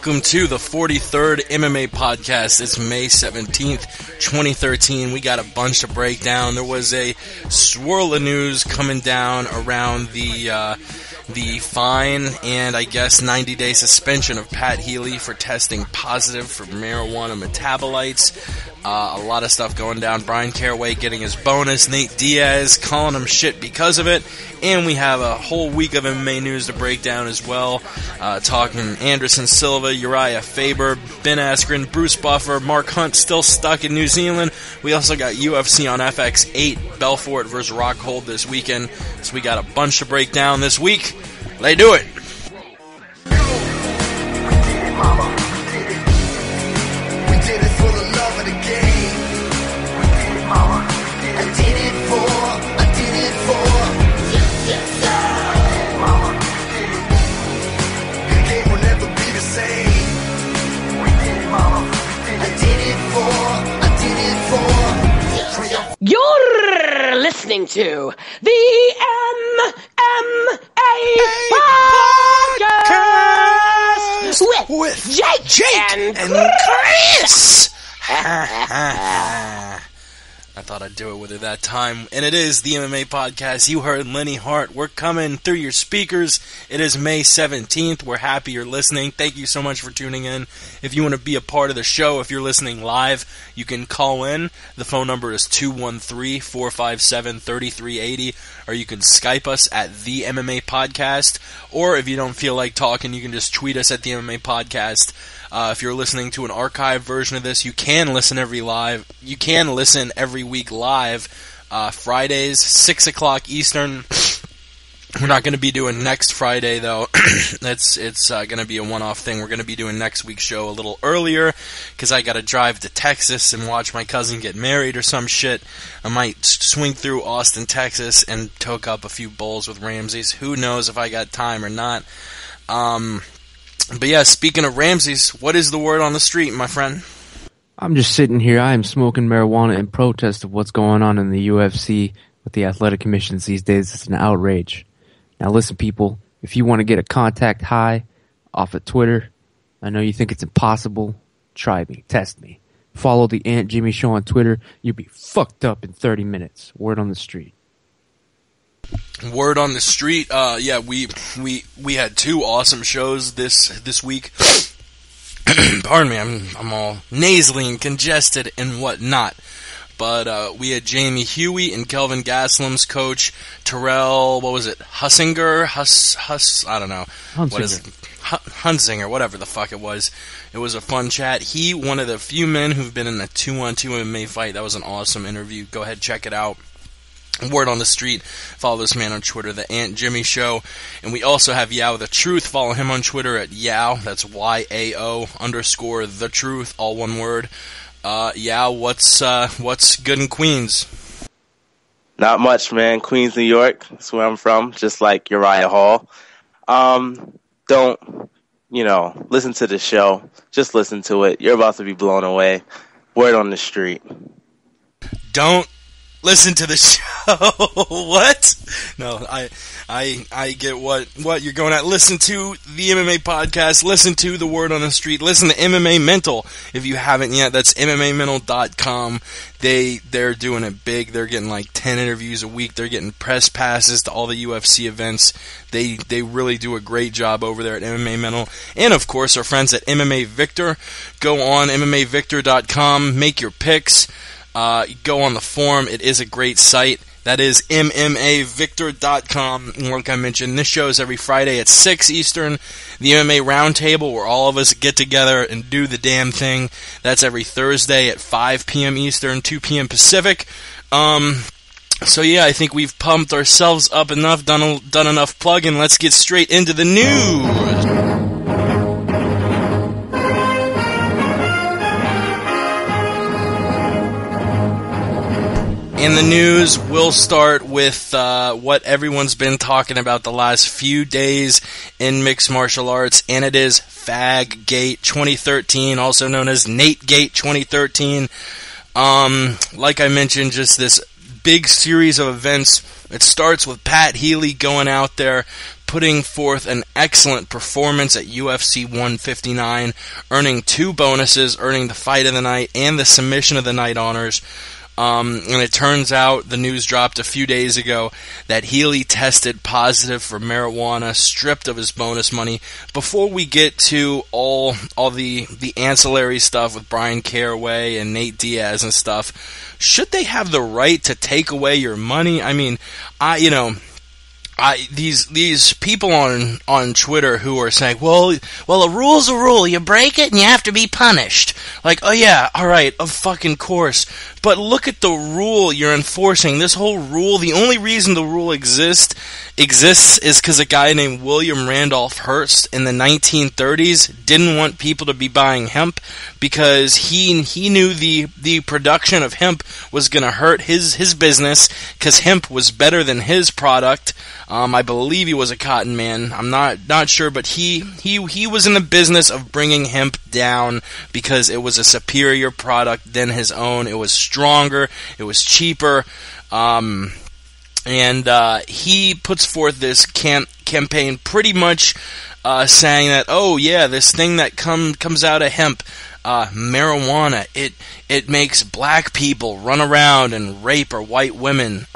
welcome to the 43rd MMA Podcast. It's May 17th, 2013. We got a bunch to break down. There was a swirl of news coming down around the fine and I guess 90-day suspension of Pat Healy for testing positive for marijuana metabolites. A lot of stuff going down. Brian Caraway getting his bonus. Nate Diaz calling him shit because of it. And we have a whole week of MMA news to break down as well. Talking Anderson Silva, Uriah Faber, Ben Askren, Bruce Buffer, Mark Hunt still stuck in New Zealand. We also got UFC on FX 8, Belfort versus Rockhold this weekend. So we got a bunch to break down this week. Let's do it. You're listening to the MMA Podcast with Jake and Chris. I thought I'd do it with it that time. And it is the MMA Podcast. You heard Lenny Hart. We're coming through your speakers. It is May 17th. We're happy you're listening. Thank you so much for tuning in. If you want to be a part of the show, if you're listening live, you can call in. The phone number is 213-457-3380. Or you can Skype us at the MMA Podcast. Or if you don't feel like talking, you can just tweet us at the MMA Podcast. If you're listening to an archived version of this, you can listen every week live. Fridays, 6 o'clock Eastern. We're not going to be doing next Friday, though. It's going to be a one-off thing. We're going to be doing next week's show a little earlier because I got to drive to Texas and watch my cousin get married or some shit. I might swing through Austin, Texas, and toke up a few bowls with Ramsey's. Who knows if I got time or not. But yeah, speaking of Ramsey's, what is the word on the street, my friend? I'm just sitting here. I am smoking marijuana in protest of what's going on in the UFC with the athletic commissions these days. It's an outrage. Now listen, people, if you want to get a contact high off of Twitter, I know you think it's impossible. Try me. Test me. Follow the Aunt Jimmy Show on Twitter. You'll be fucked up in 30 minutes. Word on the street. Word on the street. Yeah, we had two awesome shows this week. Pardon me, I'm all nasally and congested and whatnot. But we had Jamie Huey and Kelvin Gaslam's coach, Terrell, what was it, Hussinger? I don't know. Hunsinger. What is it? Hunsinger, whatever the fuck it was. It was a fun chat. He, one of the few men who've been in a 2-on-2 MMA fight. That was an awesome interview. Go ahead, check it out. Word on the street. Follow this man on Twitter, the Aunt Jimmy Show. And we also have Yao the Truth. Follow him on Twitter at Yao. That's YAO_the Truth, all one word. Yao, what's good in Queens? Not much, man. Queens, New York. That's where I'm from. Just like Uriah Hall. Don't, listen to the show. Just listen to it. You're about to be blown away. Word on the street. Don't listen to the show. What? No, I get what you're going at. Listen to the MMA Podcast. Listen to the Word on the Street. Listen to MMA Mental if you haven't yet. That's MMAmental.com. They're doing it big. They're getting like 10 interviews a week. They're getting press passes to all the UFC events. They really do a great job over there at MMA Mental. And of course, our friends at MMA Victor. Go on MMAVictor.com. Make your picks. Go on the forum. It is a great site. That is MMAVictor.com. Like I mentioned, this show is every Friday at 6 Eastern. The MMA Roundtable, where all of us get together and do the damn thing. That's every Thursday at 5 p.m. Eastern, 2 p.m. Pacific. So yeah, I think we've pumped ourselves up enough, done enough plugging. Let's get straight into the news. In the news, we'll start with what everyone's been talking about the last few days in mixed martial arts, and it is Faggate 2013, also known as Nategate 2013. Like I mentioned, just this big series of events. It starts with Pat Healy going out there, putting forth an excellent performance at UFC 159, earning 2 bonuses, earning the Fight of the Night and the Submission of the Night honors. And it turns out, the news dropped a few days ago, that Healy tested positive for marijuana, stripped of his bonus money. Before we get to all the ancillary stuff with Brian Caraway and Nate Diaz and stuff, should they have the right to take away your money? I mean, these people on Twitter who are saying, well, a rule's a rule. You break it and you have to be punished. Like, oh yeah, alright, of fucking course. But look at the rule you're enforcing. This whole rule, the only reason the rule exists is because a guy named William Randolph Hearst in the 1930s didn't want people to be buying hemp because he knew the production of hemp was going to hurt his business because hemp was better than his product. I believe he was a cotton man. I'm not sure, but he was in the business of bringing hemp down because it was a superior product than his own. It was stronger. It was cheaper. And he puts forth this campaign pretty much saying that, oh yeah, this thing that comes out of hemp, marijuana, it makes black people run around and rape or white women.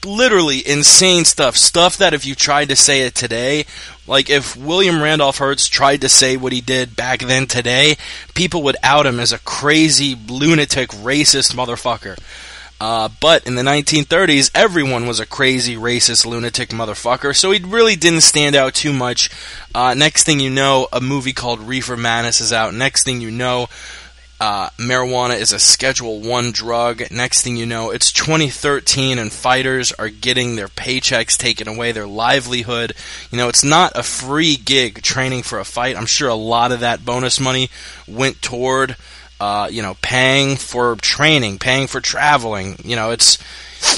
Literally insane stuff that if you tried to say it today, like if William Randolph Hearst tried to say what he did back then today, people would out him as a crazy, lunatic, racist motherfucker. But in the 1930s, everyone was a crazy, racist, lunatic motherfucker, so he really didn't stand out too much. Next thing you know, a movie called Reefer Madness is out. Next thing you know, marijuana is a Schedule I drug. Next thing you know, it's 2013 and fighters are getting their paychecks taken away, their livelihood. You know, it's not a free gig training for a fight. I'm sure a lot of that bonus money went toward, paying for training, paying for traveling. You know,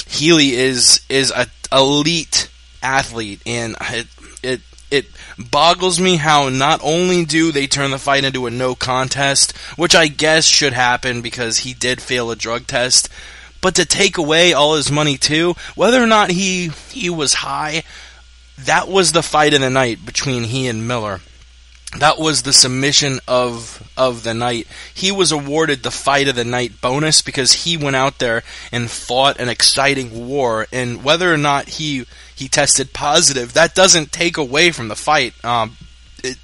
Healy is an elite athlete, and it boggles me how not only do they turn the fight into a no contest, which I guess should happen because he did fail a drug test, but to take away all his money too, whether or not he was high, that was the fight of the night between he and Miller. That was the submission of the night. He was awarded the Fight of the Night bonus because he went out there and fought an exciting war, and whether or not he tested positive, that doesn't take away from the fight. It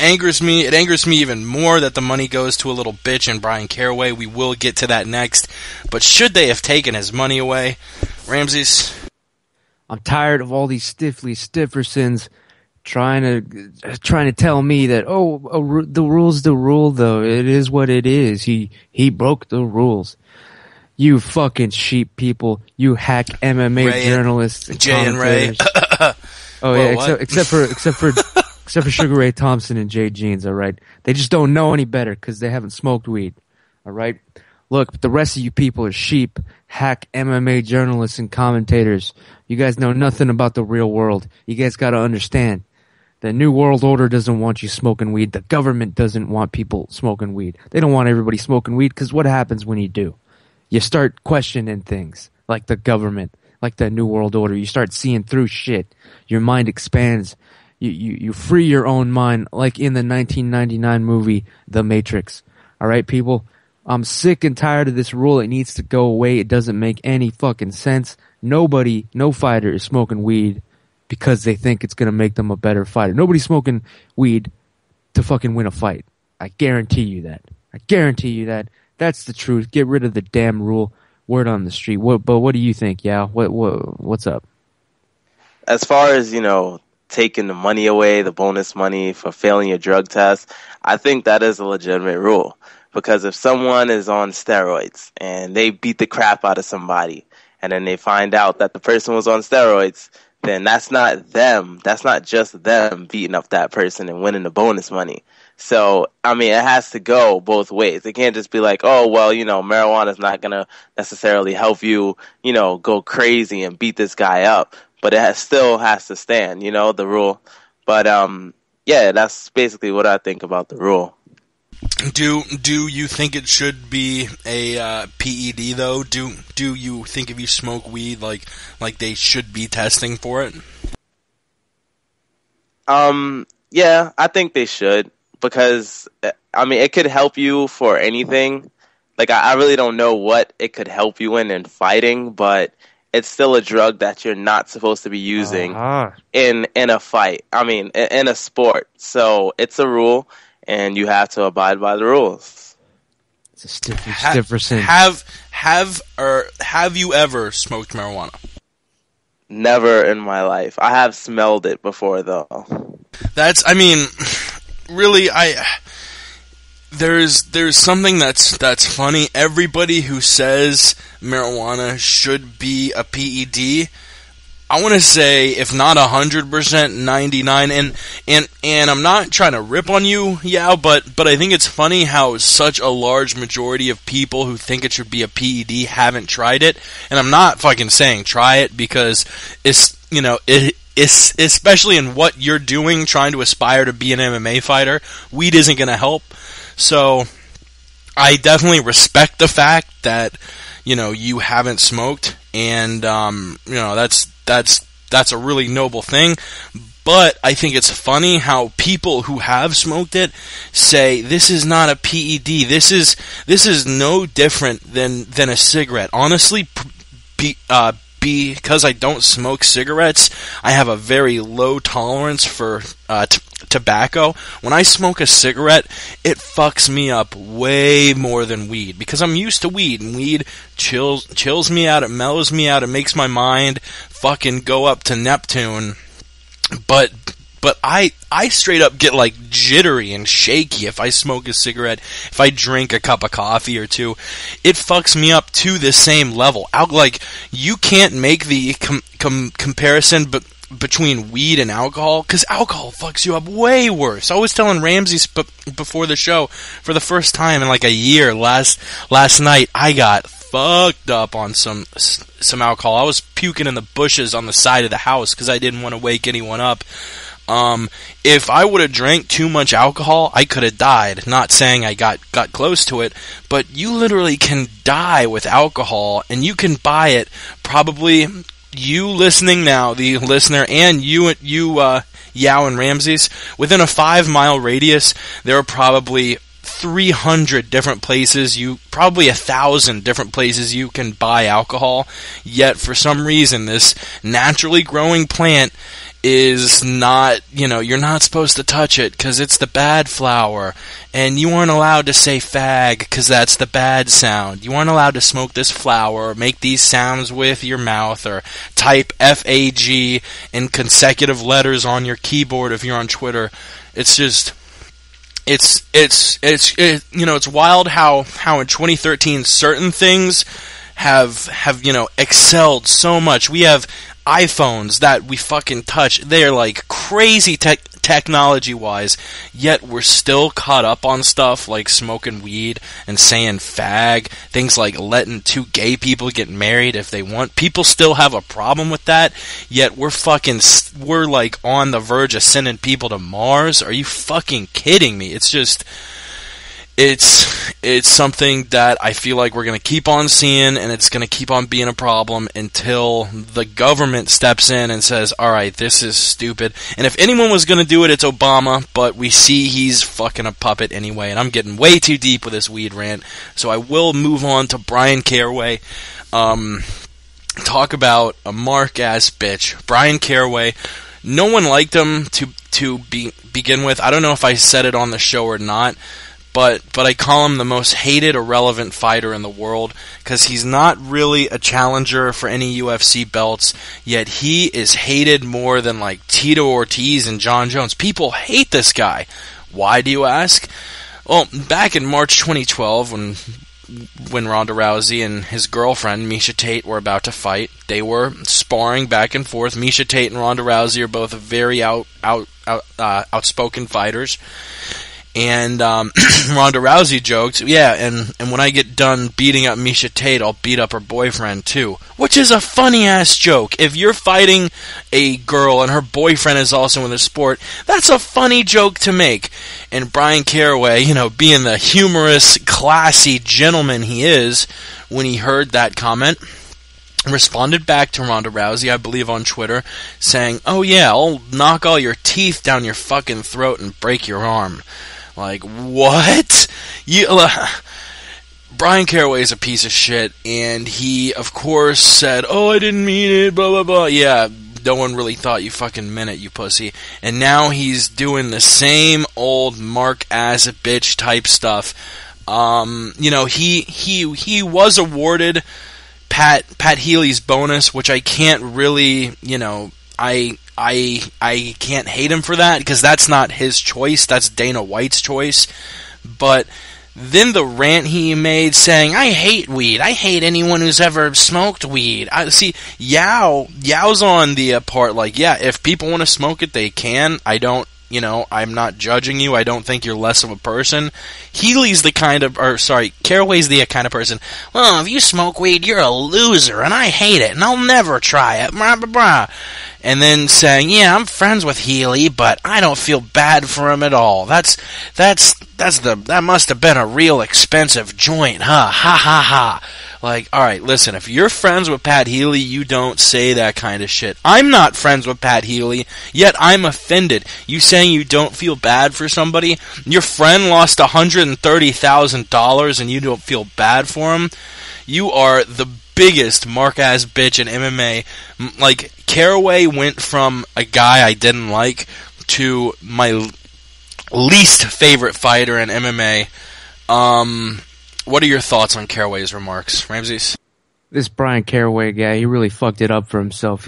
angers me. It angers me even more that the money goes to a little bitch in Brian Caraway. We will get to that next. But should they have taken his money away? Ramses? I'm tired of all these stiffersons trying to tell me that, the rule's the rule, though. It is what it is. He broke the rules. You fucking sheep people. You hack MMA journalists and Jay and Ray. Except for Sugar Ray Thompson and Jay Jeans, all right? They just don't know any better because they haven't smoked weed, all right? Look, the rest of you people are sheep, hack MMA journalists and commentators. You guys know nothing about the real world. You guys got to understand. The New World Order doesn't want you smoking weed. The government doesn't want people smoking weed. They don't want everybody smoking weed because what happens when you do? You start questioning things like the government, like the New World Order. You start seeing through shit. Your mind expands. You free your own mind like in the 1999 movie The Matrix. All right, people? I'm sick and tired of this rule. It needs to go away. It doesn't make any fucking sense. No fighter is smoking weed because they think it's going to make them a better fighter. Nobody's smoking weed to fucking win a fight. I guarantee you that. That's the truth. Get rid of the damn rule. Word on the street. But what do you think, Yao? What's up? As far as, taking the money away, the bonus money for failing your drug test, I think that is a legitimate rule. Because if someone is on steroids and they beat the crap out of somebody and then they find out that the person was on steroids, then that's not them. That's not just them beating up that person and winning the bonus money. So, it has to go both ways. It can't just be like, marijuana is not going to necessarily help you, go crazy and beat this guy up. But it still has to stand, the rule. But, that's basically what I think about the rule. Do you think it should be a PED though? Do you think if you smoke weed, like they should be testing for it? Yeah, I think they should, because I mean, it could help you for anything. Like, I really don't know what it could help you in fighting, but it's still a drug that you're not supposed to be using in a fight. I mean, in a sport. So it's a rule, and you have to abide by the rules. It's a stiffer sin. Have you ever smoked marijuana? Never in my life. I have smelled it before, though. I mean, really, there's something that's funny. Everybody who says marijuana should be a PED, I want to say, if not 100%, 99. And I'm not trying to rip on you, but I think it's funny how such a large majority of people who think it should be a PED haven't tried it. And I'm not fucking saying try it, because it's especially in what you're doing, trying to aspire to be an MMA fighter, weed isn't going to help. So I definitely respect the fact that, you haven't smoked, and that's a really noble thing. But I think it's funny how people who have smoked it say this is not a PED. This is no different than a cigarette. Honestly, because I don't smoke cigarettes, I have a very low tolerance for tobacco. When I smoke a cigarette, it fucks me up way more than weed, because I'm used to weed, and weed chills me out, it mellows me out, it makes my mind fucking go up to Neptune. But I straight up get like jittery and shaky if I smoke a cigarette, if I drink a cup of coffee or two. It fucks me up to the same level. Like, you can't make the comparison between weed and alcohol, because alcohol fucks you up way worse. I was telling Ramsey before the show, for the first time in like a year, last night, I got fucked up on some alcohol. I was puking in the bushes on the side of the house because I didn't want to wake anyone up. If I would have drank too much alcohol, I could have died. Not saying I got close to it, but you literally can die with alcohol, and you can buy it. Probably you listening now, the listener, and you Yao and Ramses, within a 5-mile radius, there are probably 300 different places, probably 1,000 different places you can buy alcohol. Yet for some reason, this naturally growing plant is not, you're not supposed to touch it because it's the bad flower, and you aren't allowed to say fag because that's the bad sound. You aren't allowed to smoke this flower or make these sounds with your mouth or type FAG in consecutive letters on your keyboard if you're on Twitter. It's just, it's wild how in 2013 certain things have excelled so much. We have iPhones that we fucking touch. They're like crazy technology-wise, yet we're still caught up on stuff like smoking weed and saying fag, things like letting 2 gay people get married if they want. People still have a problem with that, yet we're like on the verge of sending people to Mars. Are you fucking kidding me? It's just, it's something that I feel like we're going to keep on seeing, and it's going to keep on being a problem until the government steps in and says, alright, this is stupid. And if anyone was going to do it, it's Obama, but we see he's fucking a puppet anyway, and I'm getting way too deep with this weed rant, so I will move on to Brian Caraway. Talk about a mark-ass bitch. Brian Caraway, no one liked him to begin with. I don't know if I said it on the show or not, but I call him the most hated, irrelevant fighter in the world, because he's not really a challenger for any UFC belts, yet he is hated more than like Tito Ortiz and John Jones. People hate this guy. Why, do you ask? Well, back in March 2012, when Ronda Rousey and his girlfriend, Miesha Tate, were about to fight, they were sparring back and forth. Miesha Tate and Ronda Rousey are both very outspoken fighters. And Ronda Rousey joked, yeah, and when I get done beating up Miesha Tate, I'll beat up her boyfriend too. Which is a funny-ass joke. If you're fighting a girl and her boyfriend is also in the sport, that's a funny joke to make. And Brian Caraway, being the humorous, classy gentleman he is, when he heard that comment, responded back to Ronda Rousey, I believe on Twitter, saying, "Oh yeah, I'll knock all your teeth down your fucking throat and break your arm." Like, what? Brian Caraway is a piece of shit, and he, of course, said, "Oh, I didn't mean it, blah, blah, blah." Yeah, no one really thought you fucking meant it, you pussy. And now he's doing the same old Mark as a bitch type stuff. He was awarded Pat Healy's bonus, which I can't really, I can't hate him for that, because that's not his choice, that's Dana White's choice. But then the rant he made saying, "I hate weed. I hate anyone who's ever smoked weed." Yao's on the part like, yeah, if people want to smoke it, they can. I'm not judging you. I don't think you're less of a person. Caraway's the kind of person, "Well, if you smoke weed, you're a loser, and I hate it, and I'll never try it, blah, blah, blah." And then saying, "Yeah, I'm friends with Healy, but I don't feel bad for him at all. That must have been a real expensive joint, huh? Ha ha ha." Like, alright, listen, if you're friends with Pat Healy, you don't say that kind of shit. I'm not friends with Pat Healy, yet I'm offended. You saying you don't feel bad for somebody? Your friend lost $130,000 and you don't feel bad for him? You are the biggest mark-ass bitch in MMA. Like, Caraway went from a guy I didn't like to my least favorite fighter in MMA. What are your thoughts on Caraway's remarks, Ramses? This Brian Caraway guy, he really fucked it up for himself.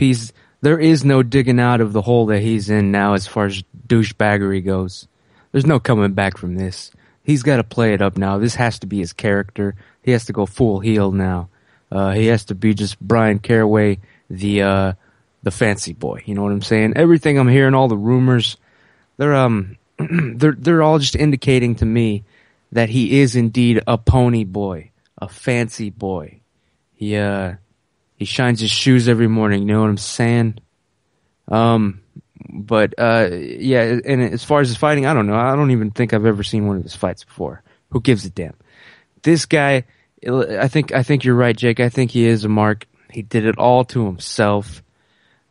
There is no digging out of the hole that he's in now as far as douchebaggery goes. There's no coming back from this. He's got to play it up now. This has to be his character. He has to go full heel now. He has to be just Brian Caraway, the fancy boy. You know what I'm saying? Everything I'm hearing, all the rumors, they're all just indicating to me that he is indeed a pony boy, a fancy boy. He shines his shoes every morning, you know what I'm saying? Yeah, and as far as his fighting, I don't know. I don't even think I've ever seen one of his fights before. Who gives a damn? This guy, I think you're right, Jake. I think he is a mark. He did it all to himself.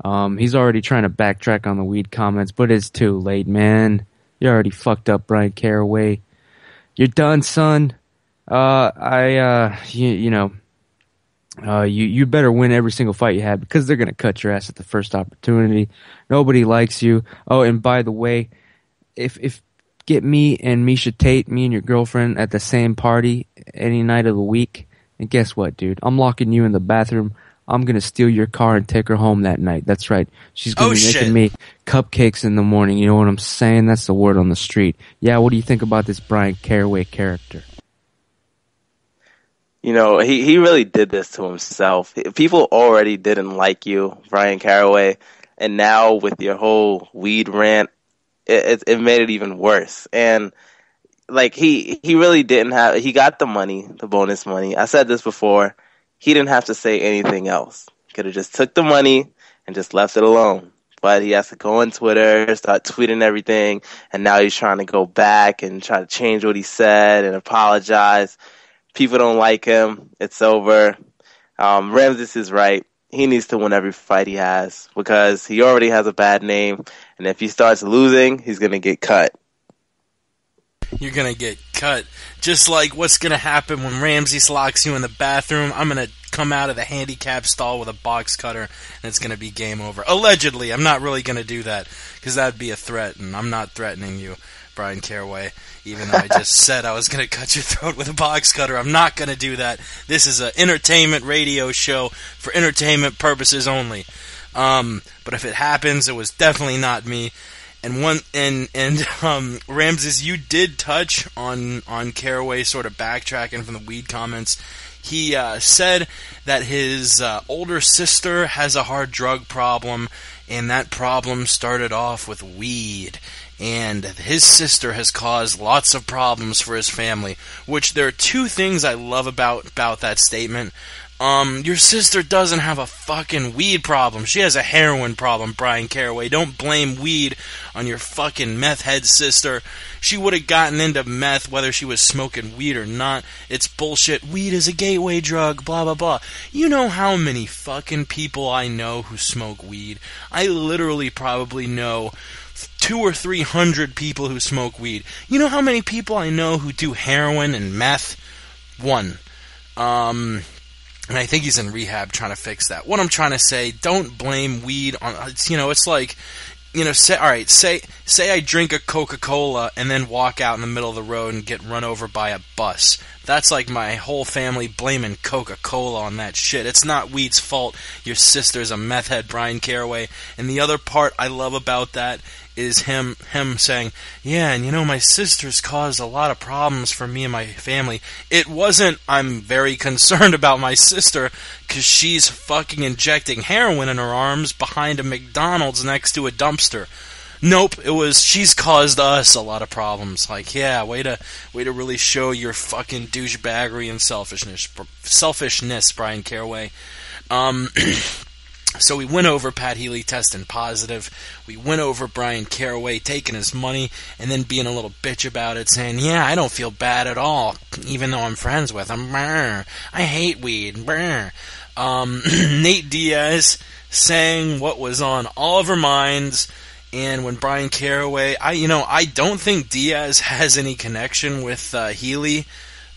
He's already trying to backtrack on the weed comments, but it's too late, man. You already fucked up, Brian Caraway. You're done, son. You better win every single fight you have, because they're gonna cut your ass at the first opportunity. Nobody likes you. Oh, and by the way, if get me and Misha Tate, me and your girlfriend, at the same party any night of the week, and guess what, dude? I'm locking you in the bathroom. I'm gonna steal your car and take her home that night. That's right. She's gonna be making me cupcakes in the morning. You know what I'm saying? That's the word on the street. Yeah, what do you think about this Brian Caraway character? He really did this to himself. People already didn't like you, Brian Caraway, and now with your whole weed rant, it made it even worse. And like he really didn't have. He got the money, the bonus money. I said this before. He didn't have to say anything else. He could have just took the money and just left it alone. But he has to go on Twitter, start tweeting everything, and now he's trying to go back and try to change what he said and apologize. People don't like him. It's over. Ramses is right. He needs to win every fight he has, because he already has a bad name, and if he starts losing, he's going to get cut. You're going to get cut. Just like what's going to happen when Ramses locks you in the bathroom. I'm going to come out of the handicap stall with a box cutter, and it's going to be game over. Allegedly. I'm not really going to do that, because that would be a threat, and I'm not threatening you, Brian Caraway. Even though I just said I was going to cut your throat with a box cutter, I'm not going to do that. This is an entertainment radio show for entertainment purposes only. But if it happens, it was definitely not me. And Ramses, you did touch on Caraway sort of backtracking from the weed comments. He said that his older sister has a hard drug problem, and that problem started off with weed. And his sister has caused lots of problems for his family, which there are two things I love about that statement. Your sister doesn't have a fucking weed problem. She has a heroin problem, Brian Caraway. Don't blame weed on your fucking meth head sister. She would have gotten into meth whether she was smoking weed or not. It's bullshit. Weed is a gateway drug, blah, blah, blah. You know how many fucking people I know who smoke weed? I literally probably know 200 or 300 people who smoke weed. You know how many people I know who do heroin and meth? One. And I think he's in rehab trying to fix that. What I'm trying to say, don't blame weed on, it's like, say I drink a Coca-Cola and then walk out in the middle of the road and get run over by a bus. That's like my whole family blaming Coca-Cola on that shit. It's not weed's fault. Your sister's a meth head, Brian Caraway. And the other part I love about that is him saying, yeah, and my sister's caused a lot of problems for me and my family. It wasn't, I'm very concerned about my sister because she's fucking injecting heroin in her arms behind a McDonald's next to a dumpster. Nope, it was, she's caused us a lot of problems. Like, yeah, way to really show your fucking douchebaggery and selfishness, Brian Caraway. So we went over Pat Healy testing positive. We went over Brian Caraway taking his money and then being a little bitch about it, saying, yeah, I don't feel bad at all, even though I'm friends with him. I hate weed. Nate Diaz saying what was on all of our minds. And when Brian Caraway, I don't think Diaz has any connection with Healy.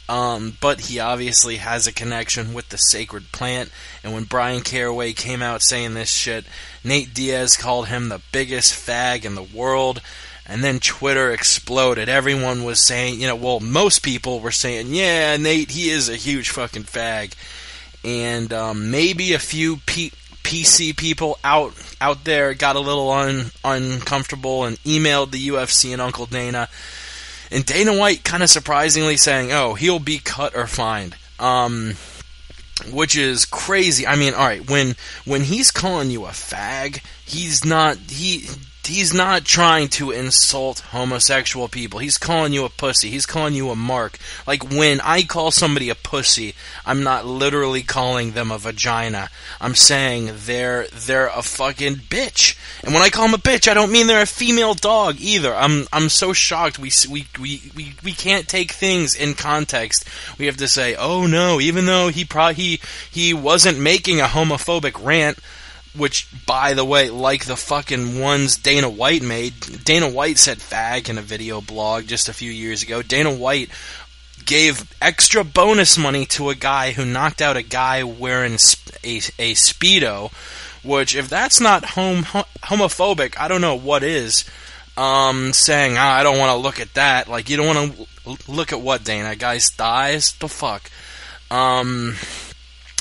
But he obviously has a connection with the sacred plant. And when Brian Caraway came out saying this shit, Nate Diaz called him the biggest fag in the world. And then Twitter exploded. Everyone was saying, most people were saying, yeah, Nate, he is a huge fucking fag. And maybe a few PC people out there got a little uncomfortable and emailed the UFC and Uncle Dana. And Dana White kind of surprisingly saying, oh, he'll be cut or fined. Which is crazy. I mean, alright, when he's calling you a fag, he's not trying to insult homosexual people. He's calling you a pussy. He's calling you a mark. Like, when I call somebody a pussy, I'm not literally calling them a vagina. I'm saying they're a fucking bitch. And when I call them a bitch, I don't mean they're a female dog either. I'm so shocked. We can't take things in context. We have to say, oh no, even though he wasn't making a homophobic rant, which, by the way, like the fucking ones Dana White made. Dana White said fag in a video blog just a few years ago. Dana White gave extra bonus money to a guy who knocked out a guy wearing a Speedo, which, if that's not homophobic, I don't know what is. Saying, I don't want to look at that. Like, you don't want to look at what, Dana? Guy's thighs? The fuck?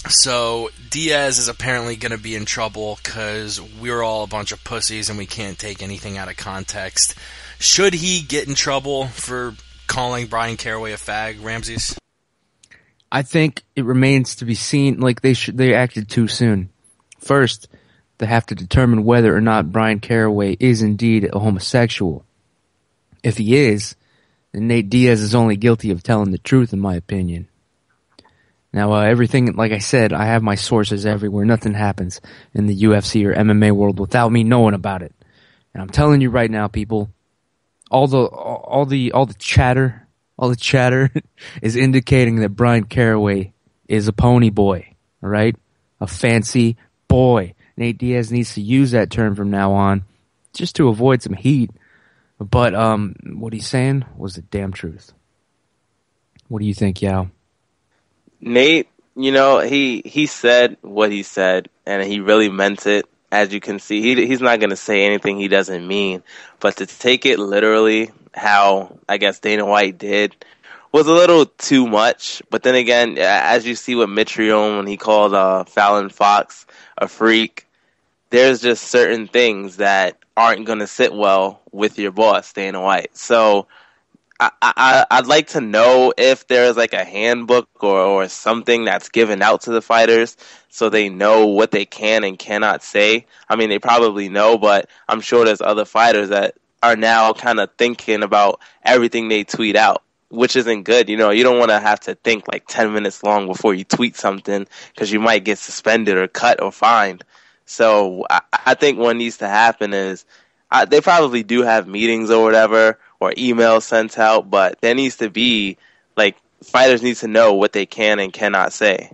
So, Diaz is apparently going to be in trouble because we're all a bunch of pussies and we can't take anything out of context. Should he get in trouble for calling Brian Caraway a fag, Ramses? I think it remains to be seen. Like, they acted too soon. First, they have to determine whether or not Brian Caraway is indeed a homosexual. If he is, then Nate Diaz is only guilty of telling the truth, in my opinion. Now, everything, like I said, I have my sources everywhere. Nothing happens in the UFC or MMA world without me knowing about it. And I'm telling you right now, people, all the chatter is indicating that Brian Caraway is a pony boy, all right? A fancy boy. Nate Diaz needs to use that term from now on just to avoid some heat. But what he's saying was the damn truth. What do you think, Yao? Nate, he said what he said, and he really meant it. As you can see, he's not going to say anything he doesn't mean. But to take it literally, how I guess Dana White did, was a little too much. But then again, as you see with Mitrione when he called Fallon Fox a freak, there's just certain things that aren't going to sit well with your boss, Dana White. So I'd like to know if there's like a handbook or something that's given out to the fighters so they know what they can and cannot say. I mean, they probably know, but I'm sure there's other fighters that are now kind of thinking about everything they tweet out. which isn't good. You know, you don't want to have to think like 10 minutes long before you tweet something because you might get suspended or cut or fined. So I think what needs to happen is they probably do have meetings or whatever or emails sent out, but there needs to be like fighters need to know what they can and cannot say.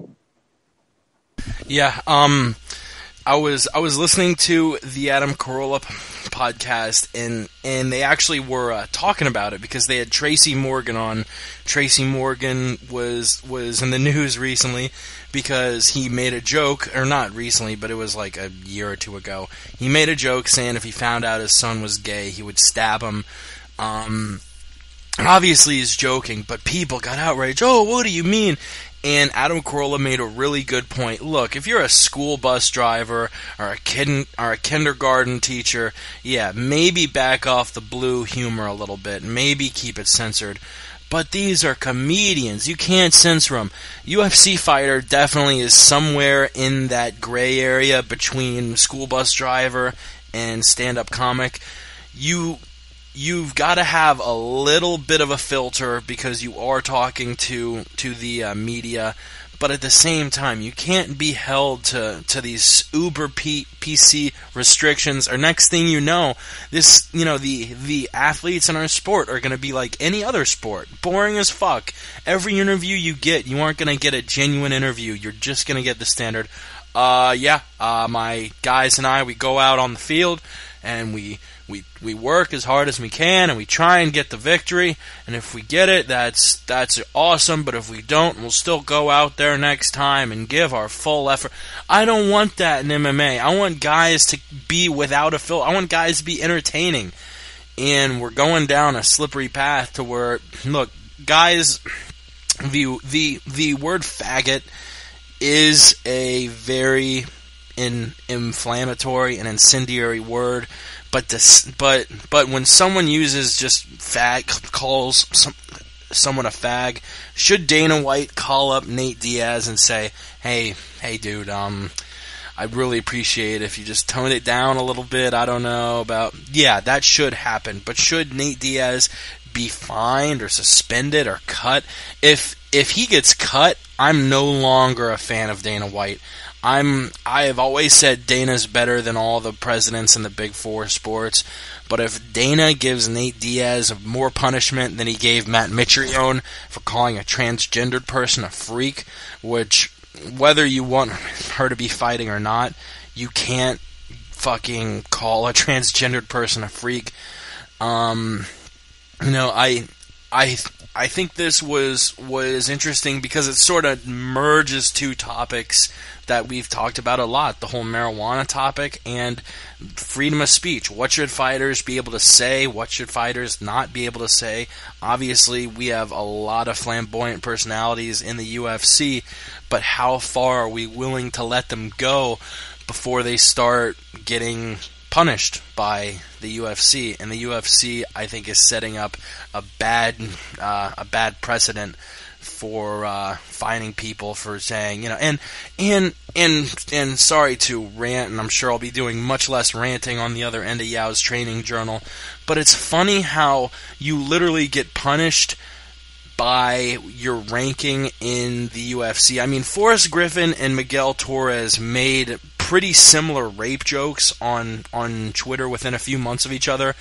Yeah, I was listening to the Adam Carolla podcast, and they actually were talking about it because they had Tracy Morgan on. Tracy Morgan was in the news recently because he made a joke, or not recently, but it was like a year or two ago. He made a joke saying if he found out his son was gay, he would stab him. Obviously he's joking, but people got outraged. Oh, what do you mean? And Adam Carolla made a really good point. Look, if you're a school bus driver or a kindergarten teacher, yeah, maybe back off the blue humor a little bit. Maybe keep it censored. But these are comedians. You can't censor them. UFC fighter definitely is somewhere in that gray area between school bus driver and stand-up comic. You've got to have a little bit of a filter because you are talking to the media, but at the same time, you can't be held to these uber PC restrictions. Or next thing you know, the athletes in our sport are going to be like any other sport, boring as fuck. Every interview you get, you aren't going to get a genuine interview. You're just going to get the standard. My guys and I, we go out on the field and we work as hard as we can, and we try and get the victory, and if we get it, that's awesome, but if we don't, we'll still go out there next time and give our full effort. I don't want that in MMA. I want guys to be without a filter. I want guys to be entertaining, and we're going down a slippery path to where, look, guys, the word faggot is a very inflammatory and incendiary word. But when someone uses just calls someone a fag, should Dana White call up Nate Diaz and say, hey dude, I'd really appreciate it if you just tone it down a little bit. I don't know about... Yeah, that should happen. But should Nate Diaz be fined or suspended or cut? If he gets cut, I'm no longer a fan of Dana White. I have always said Dana's better than all the presidents in the Big Four sports, but if Dana gives Nate Diaz more punishment than he gave Matt Mitrione for calling a transgendered person a freak, which, whether you want her to be fighting or not, you can't fucking call a transgendered person a freak. I think this was interesting because it sort of merges two topics that we've talked about a lot, the whole marijuana topic and freedom of speech. What should fighters be able to say? What should fighters not be able to say? Obviously, we have a lot of flamboyant personalities in the UFC, but how far are we willing to let them go before they start getting punished by the UFC? And the UFC, I think, is setting up a bad precedent for fining people for saying, and sorry to rant, and I'm sure I'll be doing much less ranting on the other end of Yao's training journal, but it's funny how you literally get punished by your ranking in the UFC. I mean, Forrest Griffin and Miguel Torres made pretty similar rape jokes on Twitter within a few months of each other.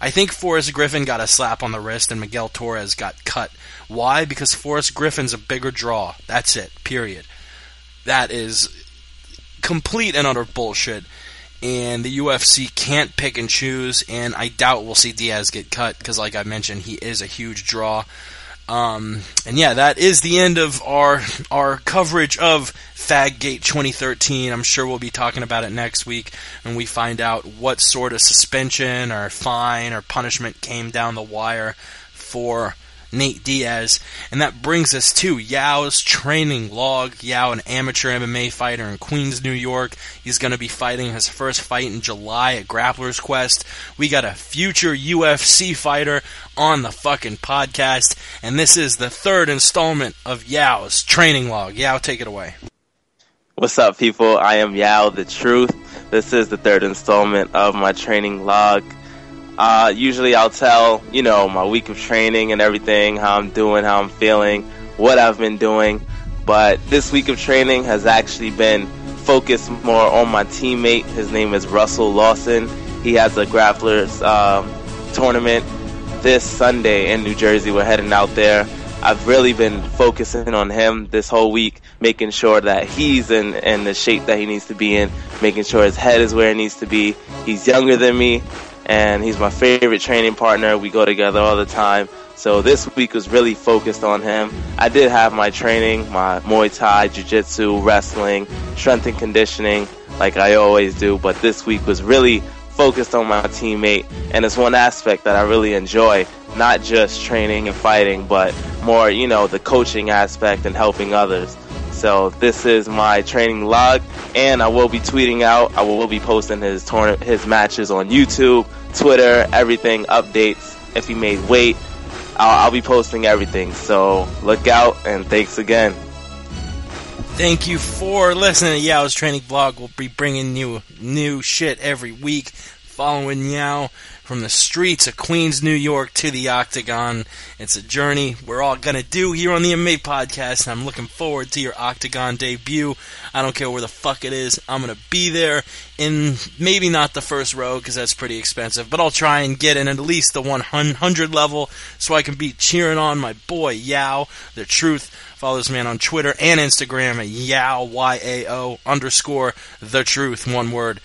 I think Forrest Griffin got a slap on the wrist and Miguel Torres got cut. Why? Because Forrest Griffin's a bigger draw. That's it. Period. That is complete and utter bullshit. And the UFC can't pick and choose, and I doubt we'll see Diaz get cut because, like I mentioned, he is a huge draw. And yeah, that is the end of our coverage of Faggate 2013. I'm sure we'll be talking about it next week when we find out what sort of suspension or fine or punishment came down the wire for Nate Diaz. And that brings us to Yao's training log. Yao, an amateur MMA fighter in Queens, New York. He's going to be fighting his first fight in July at Grappler's Quest. We got a future UFC fighter on the fucking podcast, and this is the third installment of Yao's training log. Yao, take it away. What's up, people? I am Yao the Truth. This is the third installment of my training log. Usually I'll tell, my week of training and everything, how I'm doing, how I'm feeling, what I've been doing. But this week of training has actually been focused more on my teammate. His name is Russell Lawson. He has a grapplers tournament this Sunday in New Jersey. We're heading out there. I've really been focusing on him this whole week, making sure that he's in the shape that he needs to be in, making sure his head is where it needs to be. He's younger than me, and he's my favorite training partner. We go together all the time. So this week was really focused on him. I did have my training, my Muay Thai, Jiu-Jitsu, wrestling, strength and conditioning, like I always do. But this week was really focused on my teammate, and it's one aspect that I really enjoy, not just training and fighting, but more, the coaching aspect and helping others. So this is my training log, and I will be tweeting out. I will be posting his matches on YouTube, Twitter, everything, updates. If he made weight, I'll be posting everything. So look out, and thanks again. Thank you for listening to Yao's Training Blog. We'll be bringing you new shit every week, following Yao from the streets of Queens, New York to the Octagon. It's a journey we're all going to do here on the MMA Podcast, and I'm looking forward to your Octagon debut. I don't care where the fuck it is. I'm going to be there in maybe not the first row because that's pretty expensive, but I'll try and get in at least the 100 level so I can be cheering on my boy Yao, the truth. Follow this man on Twitter and Instagram at Yao, Y-A-O, _the truth, one word.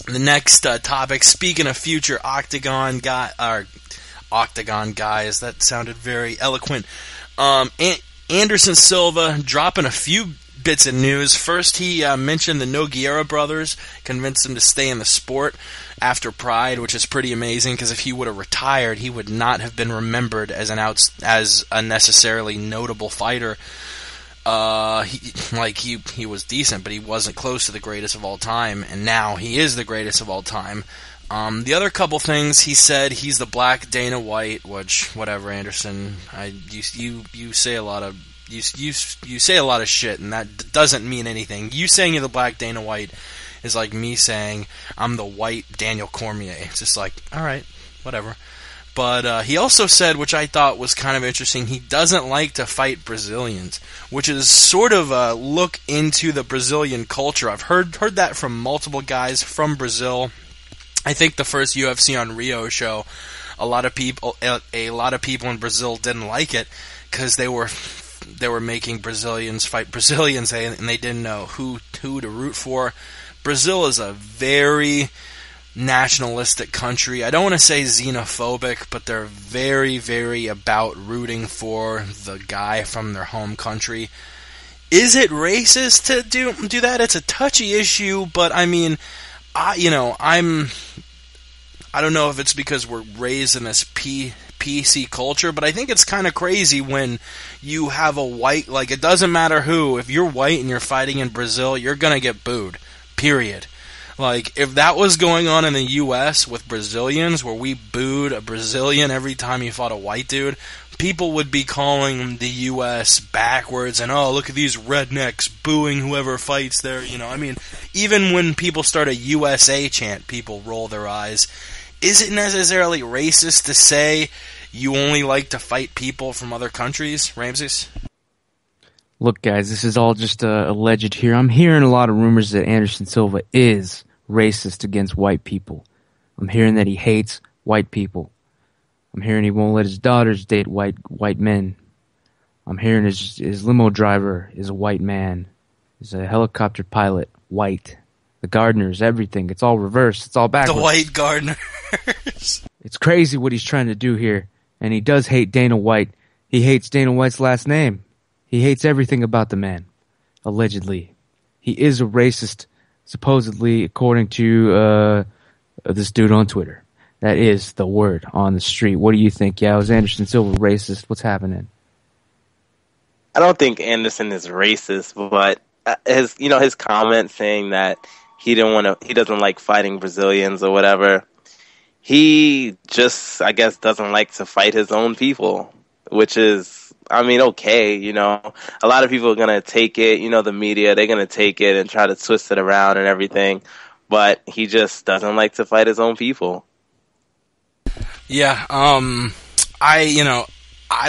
The next topic, speaking of future Octagon guys, that sounded very eloquent. Anderson Silva dropping a few bits of news. First, he mentioned the Nogueira brothers, convinced him to stay in the sport after Pride, which is pretty amazing, because if he would have retired, he would not have been remembered as a necessarily notable fighter. He was decent, but he wasn't close to the greatest of all time, and now he is the greatest of all time. The other couple things he said, he's the Black Dana White, which, whatever, Anderson. You say a lot of you say a lot of shit, and that doesn't mean anything. You saying you're the Black Dana White is like me saying I'm the white Daniel Cormier. It's just like, all right, whatever. But he also said, which I thought was kind of interesting, he doesn't like to fight Brazilians, which is sort of a look into the Brazilian culture. I've heard that from multiple guys from Brazil. I think the first UFC on Rio show, a lot of people in Brazil didn't like it because they were making Brazilians fight Brazilians, and they didn't know who to root for. Brazil is a very nationalistic country. I don't want to say xenophobic, but they're very, very about rooting for the guy from their home country. Is it racist to do that? It's a touchy issue, but I mean, I don't know if it's because we're raised in this PC culture, but I think it's kind of crazy when you have a white, like, it doesn't matter who, if you're white and you're fighting in Brazil, you're gonna get booed. Period. Like, if that was going on in the U.S. with Brazilians, where we booed a Brazilian every time he fought a white dude, people would be calling the U.S. backwards and, oh, look at these rednecks booing whoever fights there. I mean, even when people start a USA chant, people roll their eyes. Is it necessarily racist to say you only like to fight people from other countries, Ramses? Look, guys, this is all just alleged here. I'm hearing a lot of rumors that Anderson Silva is racist against white people. I'm hearing that he hates white people. I'm hearing he won't let his daughters date white men. I'm hearing his limo driver is a white man. He's a helicopter pilot, white. The gardeners, everything. It's all reversed. It's all backwards. The white gardeners. It's crazy what he's trying to do here. And he does hate Dana White. He hates Dana White's last name. He hates everything about the man. Allegedly. He is a racist, supposedly, according to this dude on Twitter. That is the word on the street. What do you think? Yeah, is Anderson Silva racist? What's happening? I don't think Anderson is racist, but his comment saying that he doesn't like fighting Brazilians or whatever. He just, I guess, doesn't like to fight his own people, which is, I mean, okay, A lot of people are going to take it, the media, they're going to take it and try to twist it around and everything. but he just doesn't like to fight his own people. Yeah, I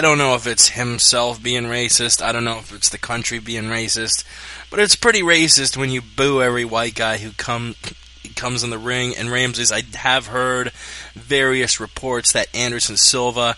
don't know if it's himself being racist. I don't know if it's the country being racist. But it's pretty racist when you boo every white guy who comes in the ring. And Ramses, I have heard various reports that Anderson Silva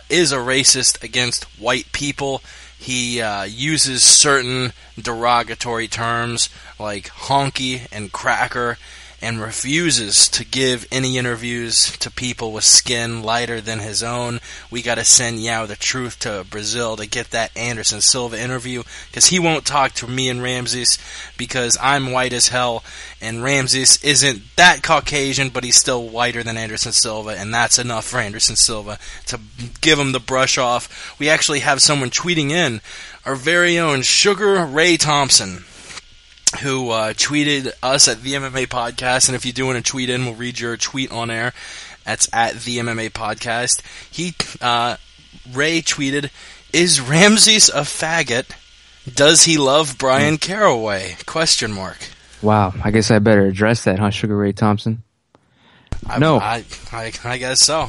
is a racist against white people. He uses certain derogatory terms like honky and cracker, and refuses to give any interviews to people with skin lighter than his own. We got to send Yao the Truth to Brazil to get that Anderson Silva interview, because he won't talk to me and Ramses because I'm white as hell, and Ramses isn't that Caucasian, but he's still whiter than Anderson Silva, and that's enough for Anderson Silva to give him the brush off. We actually have someone tweeting in, our very own Sugar Ray Thompson, who tweeted us at the MMA Podcast, and if you do want to tweet in, we'll read your tweet on air. That's at the MMA Podcast. Ray tweeted, "Is Ramses a faggot? Does he love Brian Caraway?" ? Wow, I guess I better address that, huh, Sugar Ray Thompson? No. I guess so.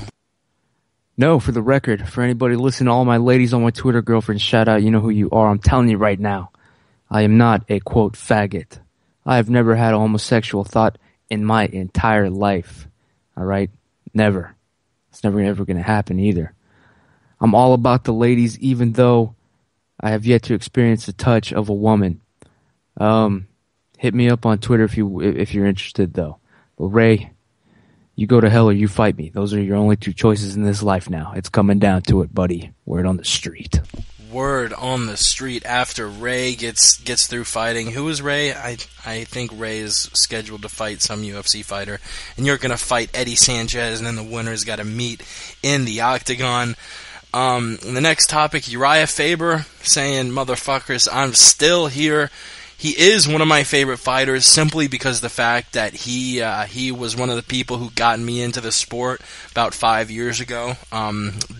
No, for the record, for anybody listening, all my ladies on my Twitter girlfriend, shout out, you know who you are. I'm telling you right now, I am not a, quote, faggot. I have never had a homosexual thought in my entire life. All right? Never. It's never going to happen either. I'm all about the ladies, even though I have yet to experience the touch of a woman. Hit me up on Twitter if you're interested, though. But Ray, you go to hell or you fight me. Those are your only two choices in this life now. It's coming down to it, buddy. Word on the street. Word on the street after Ray gets through fighting. Who is Ray? I think Ray is scheduled to fight some UFC fighter. And you're going to fight Eddie Sanchez, and then the winner's got to meet in the octagon. The next topic, Uriah Faber saying, "Motherfuckers, I'm still here." He is one of my favorite fighters simply because of the fact that he was one of the people who got me into the sport about 5 years ago.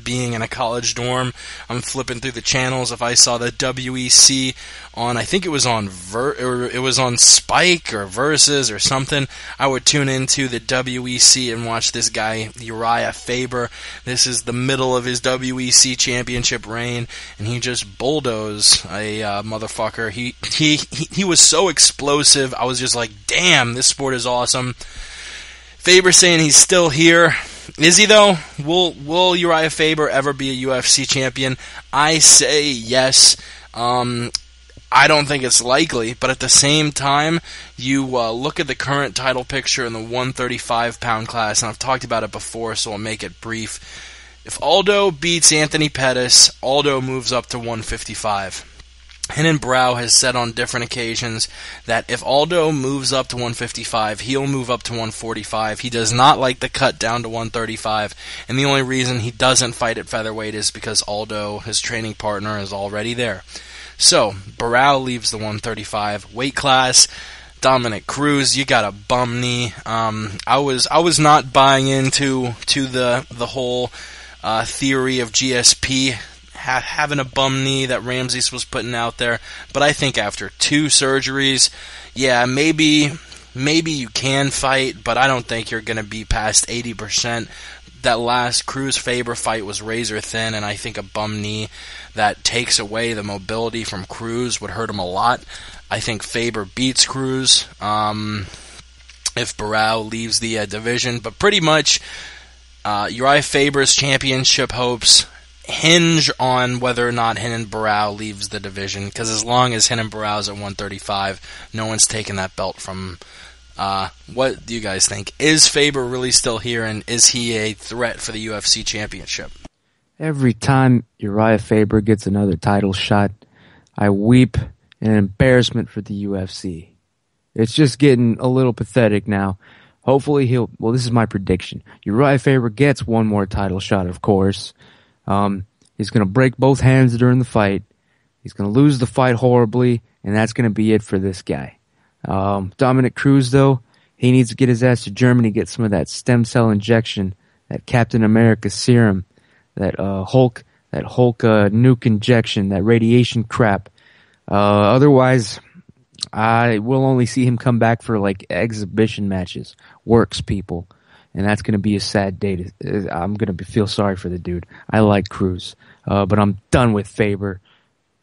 Being in a college dorm, I'm flipping through the channels. If I saw the WEC on, I think it was on it was on Spike or Versus or something, I would tune into the WEC and watch this guy Uriah Faber. This is the middle of his WEC championship reign, and he just bulldozed a motherfucker. He was so explosive. I was just like, damn, this sport is awesome. Faber saying he's still here. Is he, though? Will Uriah Faber ever be a UFC champion? I say yes. I don't think it's likely, but at the same time, you look at the current title picture in the 135-pound class, and I've talked about it before, so I'll make it brief. If Aldo beats Anthony Pettis, Aldo moves up to 155. Renan Barão has said on different occasions that if Aldo moves up to 155, he'll move up to 145. He does not like the cut down to 135, and the only reason he doesn't fight at featherweight is because Aldo, his training partner, is already there. So, Barão leaves the 135 weight class. Dominic Cruz, you got a bum knee. I was not buying into the whole theory of GSP having a bum knee that Ramses was putting out there, but I think after 2 surgeries, yeah, maybe you can fight, but I don't think you're going to be past 80%. That last Cruz-Faber fight was razor thin, and I think a bum knee that takes away the mobility from Cruz would hurt him a lot. I think Faber beats Cruz if Barão leaves the division, but pretty much Uriah Faber's championship hopes hinge on whether or not Renan Barão leaves the division, because as long as Renan Barão's at 135, no one's taking that belt from. What do you guys think? Is Faber really still here, and is he a threat for the UFC championship? Every time Uriah Faber gets another title shot, I weep in embarrassment for the UFC. It's just getting a little pathetic now. Hopefully this is my prediction. Uriah Faber gets one more title shot, of course. He's going to break both hands during the fight. He's going to lose the fight horribly, and that's going to be it for this guy. Dominic Cruz, though, he needs to get his ass to Germany, get some of that stem cell injection, that Captain America serum, that Hulk nuke injection, that radiation crap. Otherwise, I will only see him come back for like exhibition matches, works people, and that's going to be a sad day. I'm going to feel sorry for the dude. I like Cruz, but I'm done with Faber.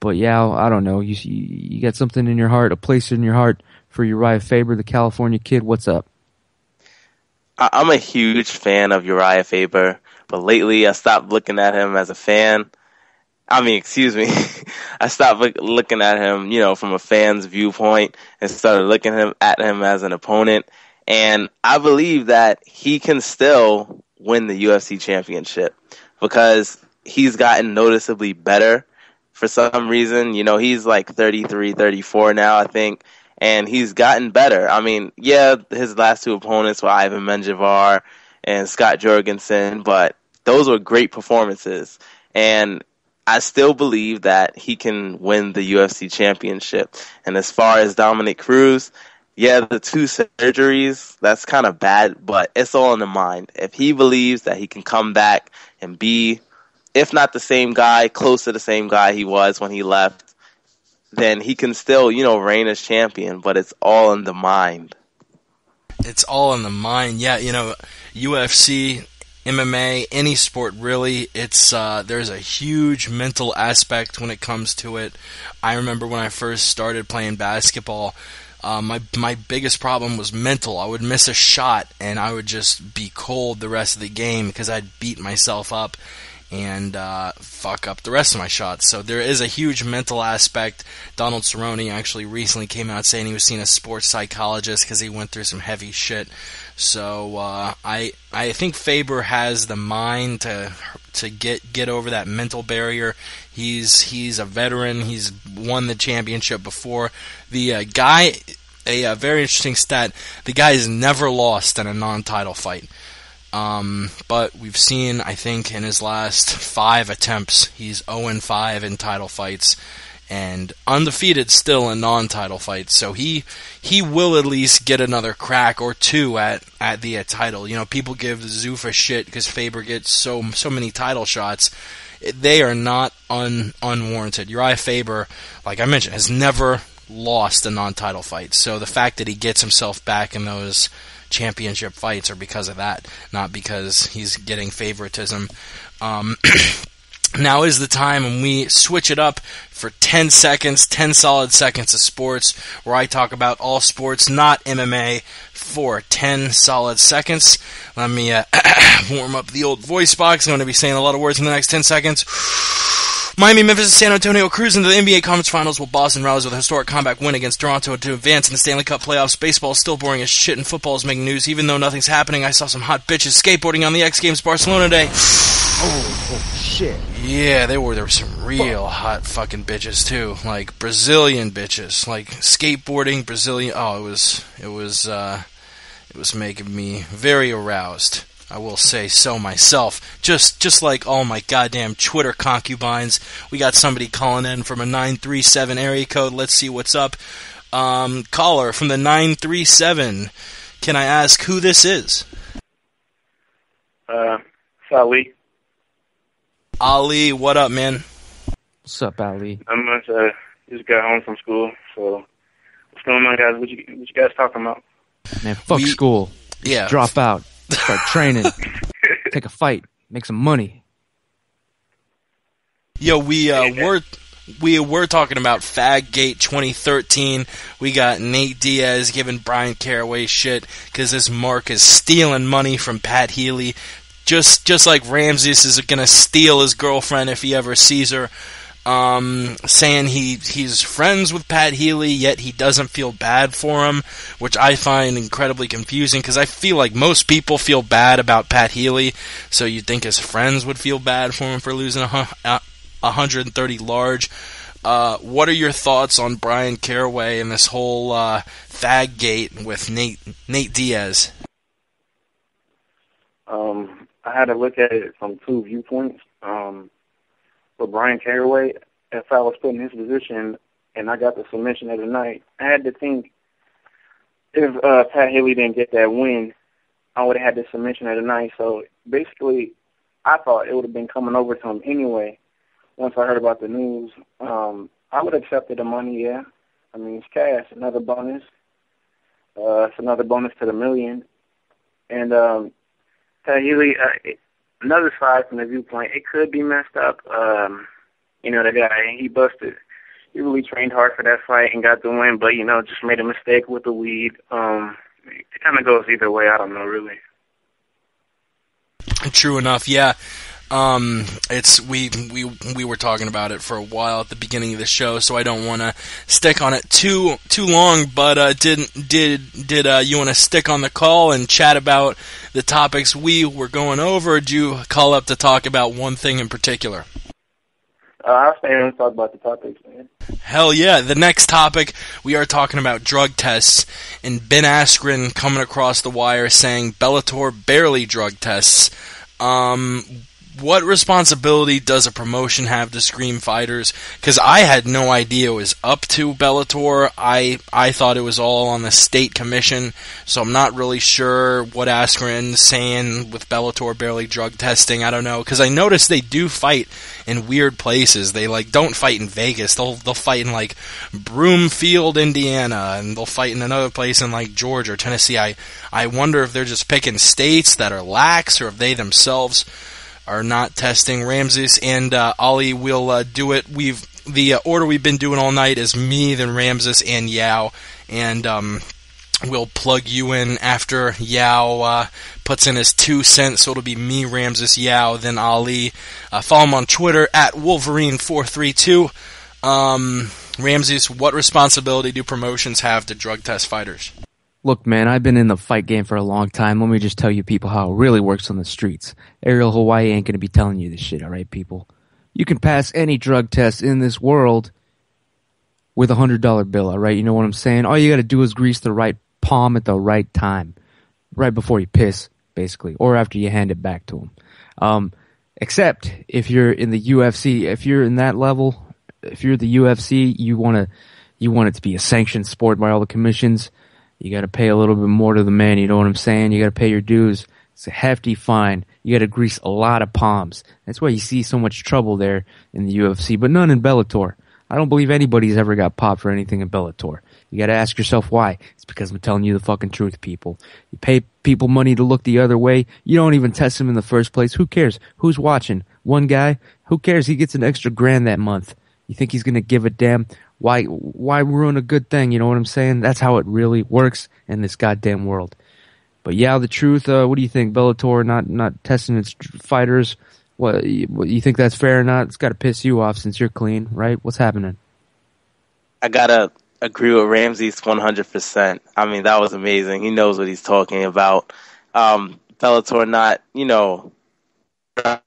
But yeah, I don't know. You got something in your heart, a place in your heart for Uriah Faber, the California kid. What's up? I'm a huge fan of Uriah Faber, but lately I stopped looking at him as a fan. Excuse me. I stopped looking at him, from a fan's viewpoint and started looking at him as an opponent. And I believe that he can still win the UFC championship because he's gotten noticeably better for some reason. He's like 33, 34 now, I think, and he's gotten better. His last two opponents were Ivan Menjivar and Scott Jorgensen, but those were great performances. And I still believe that he can win the UFC championship. And as far as Dominic Cruz, the 2 surgeries, that's kind of bad, but it's all in the mind. If he believes that he can come back and be, if not the same guy, close to the same guy he was when he left, then he can still, reign as champion, but it's all in the mind. It's all in the mind. Yeah, UFC, MMA, any sport really, it's there's a huge mental aspect when it comes to it. I remember when I first started playing basketball, my biggest problem was mental. I would miss a shot and I would just be cold the rest of the game because I'd beat myself up and fuck up the rest of my shots. So there is a huge mental aspect. Donald Cerrone actually recently came out saying he was seeing a sports psychologist because he went through some heavy shit. So I think Faber has the mind to get over that mental barrier. He's a veteran. He's won the championship before. The guy, a very interesting stat, the guy has never lost in a non-title fight. But we've seen, I think, in his last 5 attempts, he's 0-5 in title fights and undefeated still in non-title fights. So he will at least get another crack or 2 at the title. People give Zuffa shit because Faber gets so many title shots. They are not unwarranted. Uriah Faber, like I mentioned, has never lost a non-title fight. So the fact that he gets himself back in those championship fights are because of that, not because he's getting favoritism. Now is the time when we switch it up for 10 seconds, 10 solid seconds of sports, where I talk about all sports, not MMA, for 10 solid seconds. Let me warm up the old voice box. I'm going to be saying a lot of words in the next 10 seconds. Miami, Memphis, and San Antonio cruise into the NBA Conference Finals, while Boston rallies with a historic comeback win against Toronto to advance in the Stanley Cup playoffs. Baseball is still boring as shit, and football is making news. Even though nothing's happening, I saw some hot bitches skateboarding on the X Games Barcelona day. Oh shit. Yeah, there were some real hot fucking bitches too, like Brazilian bitches, like skateboarding Brazilian. Oh, it was making me very aroused. I will say so myself. Just like all my goddamn Twitter concubines. We got somebody calling in from a 937 area code. Let's see what's up. Caller from the 937. Can I ask who this is? It's Ali. Ali, what up, man? What's up, Ali? I'm just got home from school. So what's going on, guys? What you guys talking about? Man, fuck school. Yeah. Drop out. Start training. Take a fight. Make some money. Yo, we were talking about Faggate 2013. We got Nate Diaz giving Brian Caraway shit because this Mark is stealing money from Pat Healy. Just like Ramses is going to steal his girlfriend if he ever sees her. Saying he's friends with Pat Healy, yet he doesn't feel bad for him, which I find incredibly confusing because I feel like most people feel bad about Pat Healy, so you'd think his friends would feel bad for him for losing 130 large. What are your thoughts on Brian Caraway and this whole Faggate with Nate Diaz? I had to look at it from 2 viewpoints. For Brian Caraway, if I was put in his position and I got the submission of the night, I had to think if Pat Healy didn't get that win, I would have had the submission of the night. So basically, I thought it would have been coming over to him anyway. Once I heard about the news, I would have accepted the money, yeah. I mean, it's cash, another bonus. It's another bonus to the million. And Pat Healy, another side from the viewpoint, it could be messed up. The guy, he busted. He really trained hard for that fight and got the win, but, just made a mistake with the weed. It kind of goes either way. I don't know, really. True enough, yeah. We were talking about it for a while at the beginning of the show, so I don't want to stick on it too long. But did you want to stick on the call and chat about the topics we were going over? Or did you call up to talk about one thing in particular? I'll stay here and talk about the topics, man. Hell yeah. The next topic, we are talking about drug tests, and Ben Askren coming across the wire saying Bellator barely drug tests. What responsibility does a promotion have to screen fighters? Because I had no idea it was up to Bellator. I thought it was all on the state commission, so I'm not really sure what Askren's saying with Bellator barely drug testing. I don't know, because I noticed they do fight in weird places. They don't fight in Vegas. They'll fight in Broomfield, Indiana, and they'll fight in another place in Georgia or Tennessee. I wonder if they're just picking states that are lax, or if they themselves are not testing. Ramses and Ali will do it. The order we've been doing all night is me, then Ramses, and Yao, and we'll plug you in after Yao puts in his 2 cents, so it'll be me, Ramses, Yao, then Ali. Follow him on Twitter at Wolverine432. Ramses, what responsibility do promotions have to drug test fighters? Look, man, I've been in the fight game for a long time. Let me just tell you people how it really works on the streets. Ariel Hawaii ain't going to be telling you this shit, all right, people? You can pass any drug test in this world with a $100 bill, all right? You know what I'm saying? All you got to do is grease the right palm at the right time, right before you piss, basically, or after you hand it back to them. Except if you're in the UFC, if you're in that level, if you're the UFC, you want it to be a sanctioned sport by all the commissions. You got to pay a little bit more to the man, you know what I'm saying? You got to pay your dues. It's a hefty fine. You got to grease a lot of palms. That's why you see so much trouble there in the UFC, but none in Bellator. I don't believe anybody's ever got popped for anything in Bellator. You got to ask yourself why. It's because I'm telling you the fucking truth, people. You pay people money to look the other way. You don't even test them in the first place. Who cares? Who's watching? One guy? Who cares? He gets an extra $1,000 that month. You think he's going to give a damn? Why ruin a good thing? You know what I'm saying? That's how it really works in this goddamn world. But yeah, the truth, what do you think? Bellator not testing its fighters? What you think that's fair or not? It's got to piss you off since you're clean, right? What's happening? I gotta agree with Ramses 100%. I mean, that was amazing. He knows what he's talking about. Bellator not,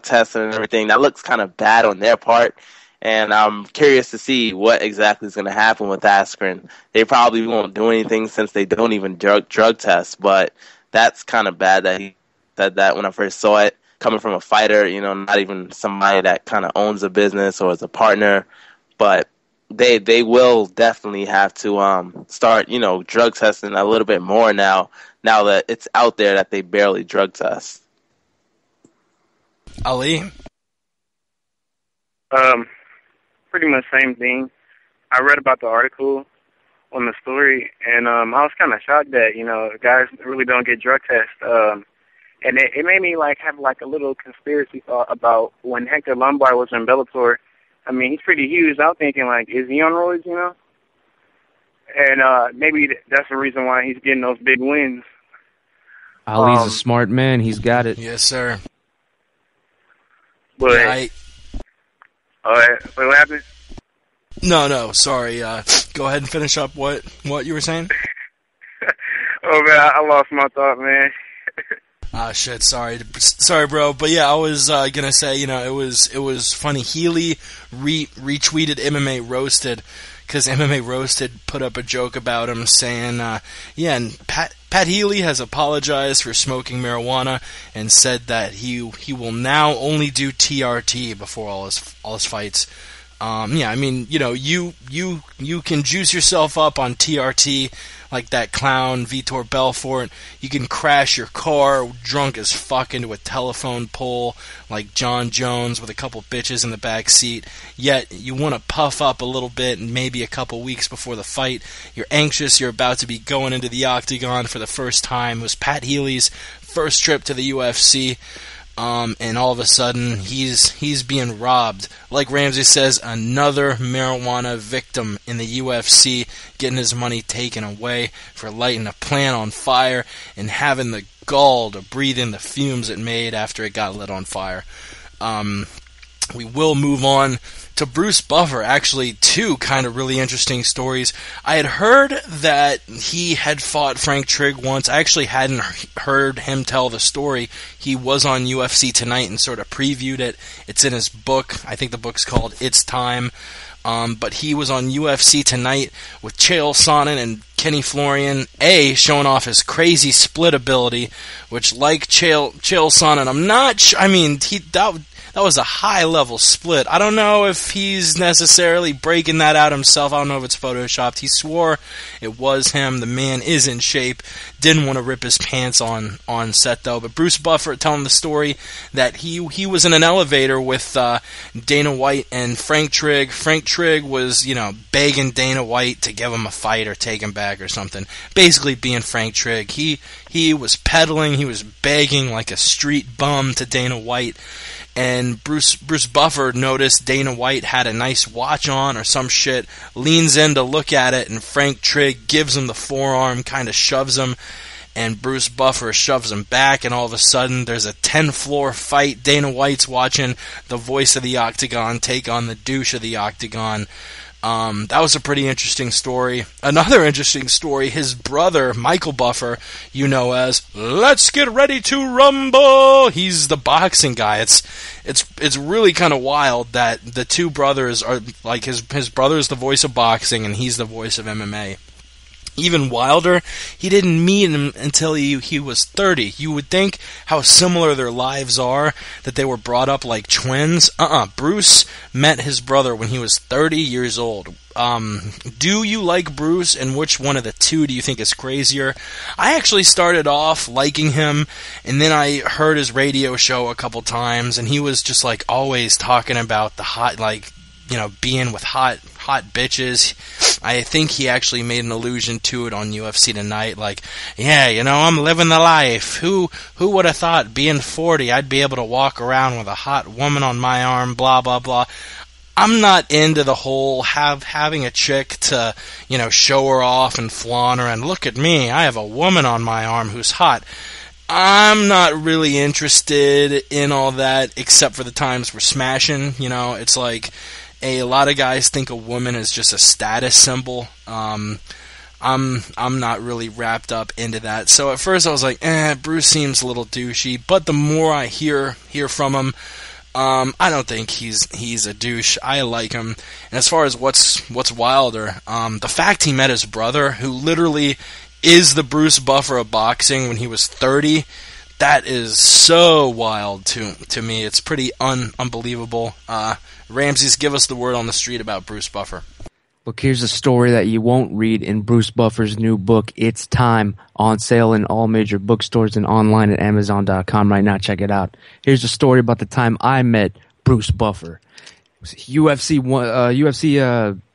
testing and everything. That looks kind of bad on their part. And I'm curious to see what exactly is going to happen with Askren. They probably won't do anything since they don't even drug test. But that's kind of bad that he said that when I first saw it. Coming from a fighter, not even somebody that kind of owns a business or is a partner. But they will definitely have to start, drug testing a little bit more now that it's out there that they barely drug test. Ali? Pretty much same thing. I read about the article on the story, and I was kind of shocked that, guys really don't get drug tests. And it made me, have, a little conspiracy thought about when Hector Lombard was in Bellator. I mean, he's pretty huge. I was thinking, is he on roids, And maybe that's the reason why he's getting those big wins. Ali's a smart man. He's got it. Yes, sir. But, all right, wait, what happened? No, sorry. Go ahead and finish up what you were saying. Oh, man, I lost my thought, man. Shit, sorry, bro. But yeah, I was gonna say, it was funny. Healy retweeted MMA Roasted, because MMA Roasted put up a joke about him saying, and Pat Healy has apologized for smoking marijuana and said that he will now only do TRT before all his fights. Yeah, I mean, you know, you can juice yourself up on TRT like that clown Vitor Belfort. You can crash your car drunk as fuck into a telephone pole like John Jones with a couple bitches in the back seat. Yet you want to puff up a little bit, and maybe a couple weeks before the fight, you're anxious. You're about to be going into the octagon for the first time. It was Pat Healy's first trip to the UFC. And all of a sudden, he's being robbed. Like Ramsey says, another marijuana victim in the UFC, getting his money taken away for lighting a plant on fire and having the gall to breathe in the fumes it made after it got lit on fire. We will move on to Bruce Buffer. Actually, two kind of really interesting stories. I had heard that he had fought Frank Trigg once. I actually hadn't heard him tell the story. He was on UFC Tonight and sort of previewed it. It's in his book. I think the book's called It's Time. But he was on UFC Tonight with Chael Sonnen and Kenny Florian, showing off his crazy split ability, which, like Chael Sonnen, I'm not sure. I mean, that was a high-level split. I don't know if he's necessarily breaking that out himself. I don't know if it's photoshopped. He swore it was him. The man is in shape. Didn't want to rip his pants on set, though. But Bruce Buffer telling the story that he was in an elevator with Dana White and Frank Trigg. Frank Trigg was, you know, begging Dana White to give him a fight or take him back or something. Basically being Frank Trigg. He was peddling. He was begging like a street bum to Dana White. And Bruce Buffer noticed Dana White had a nice watch on or some shit, leans in to look at it, and Frank Trigg gives him the forearm, kind of shoves him, and Bruce Buffer shoves him back, and all of a sudden there's a 10-floor fight. Dana White's watching the voice of the Octagon take on the douche of the Octagon. That was a pretty interesting story. Another interesting story, his brother, Michael Buffer, you know as, Let's Get Ready to Rumble! He's the boxing guy. It's really kind of wild that the two brothers are, like, his brother's the voice of boxing and he's the voice of MMA. Even wilder, he didn't meet him until he was 30. You would think how similar their lives are, that they were brought up like twins. Bruce met his brother when he was 30 years old. Do you like Bruce, and which one of the two do you think is crazier? I actually started off liking him, and then I heard his radio show a couple times, and he was just like always talking about the hot, like, you know, being with hot bitches. I think he actually made an allusion to it on UFC Tonight, like, yeah, you know, I'm living the life. Who would have thought being 40 I'd be able to walk around with a hot woman on my arm, blah, blah, blah. I'm not into the whole having a chick to, you know, show her off and flaunt her and look at me, I have a woman on my arm who's hot. I'm not really interested in all that, except for the times we're smashing. You know, it's like a lot of guys think a woman is just a status symbol. I'm not really wrapped up into that. So at first I was like, Bruce seems a little douchey. But the more I hear from him, I don't think he's a douche. I like him. And as far as what's wilder, the fact he met his brother, who literally is the Bruce Buffer of boxing when he was 30, that is so wild to me. It's pretty unbelievable. Ramses, give us the word on the street about Bruce Buffer. Look, here's a story that you won't read in Bruce Buffer's new book, It's Time, on sale in all major bookstores and online at Amazon.com right now. Check it out. Here's a story about the time I met Bruce Buffer. It was UFC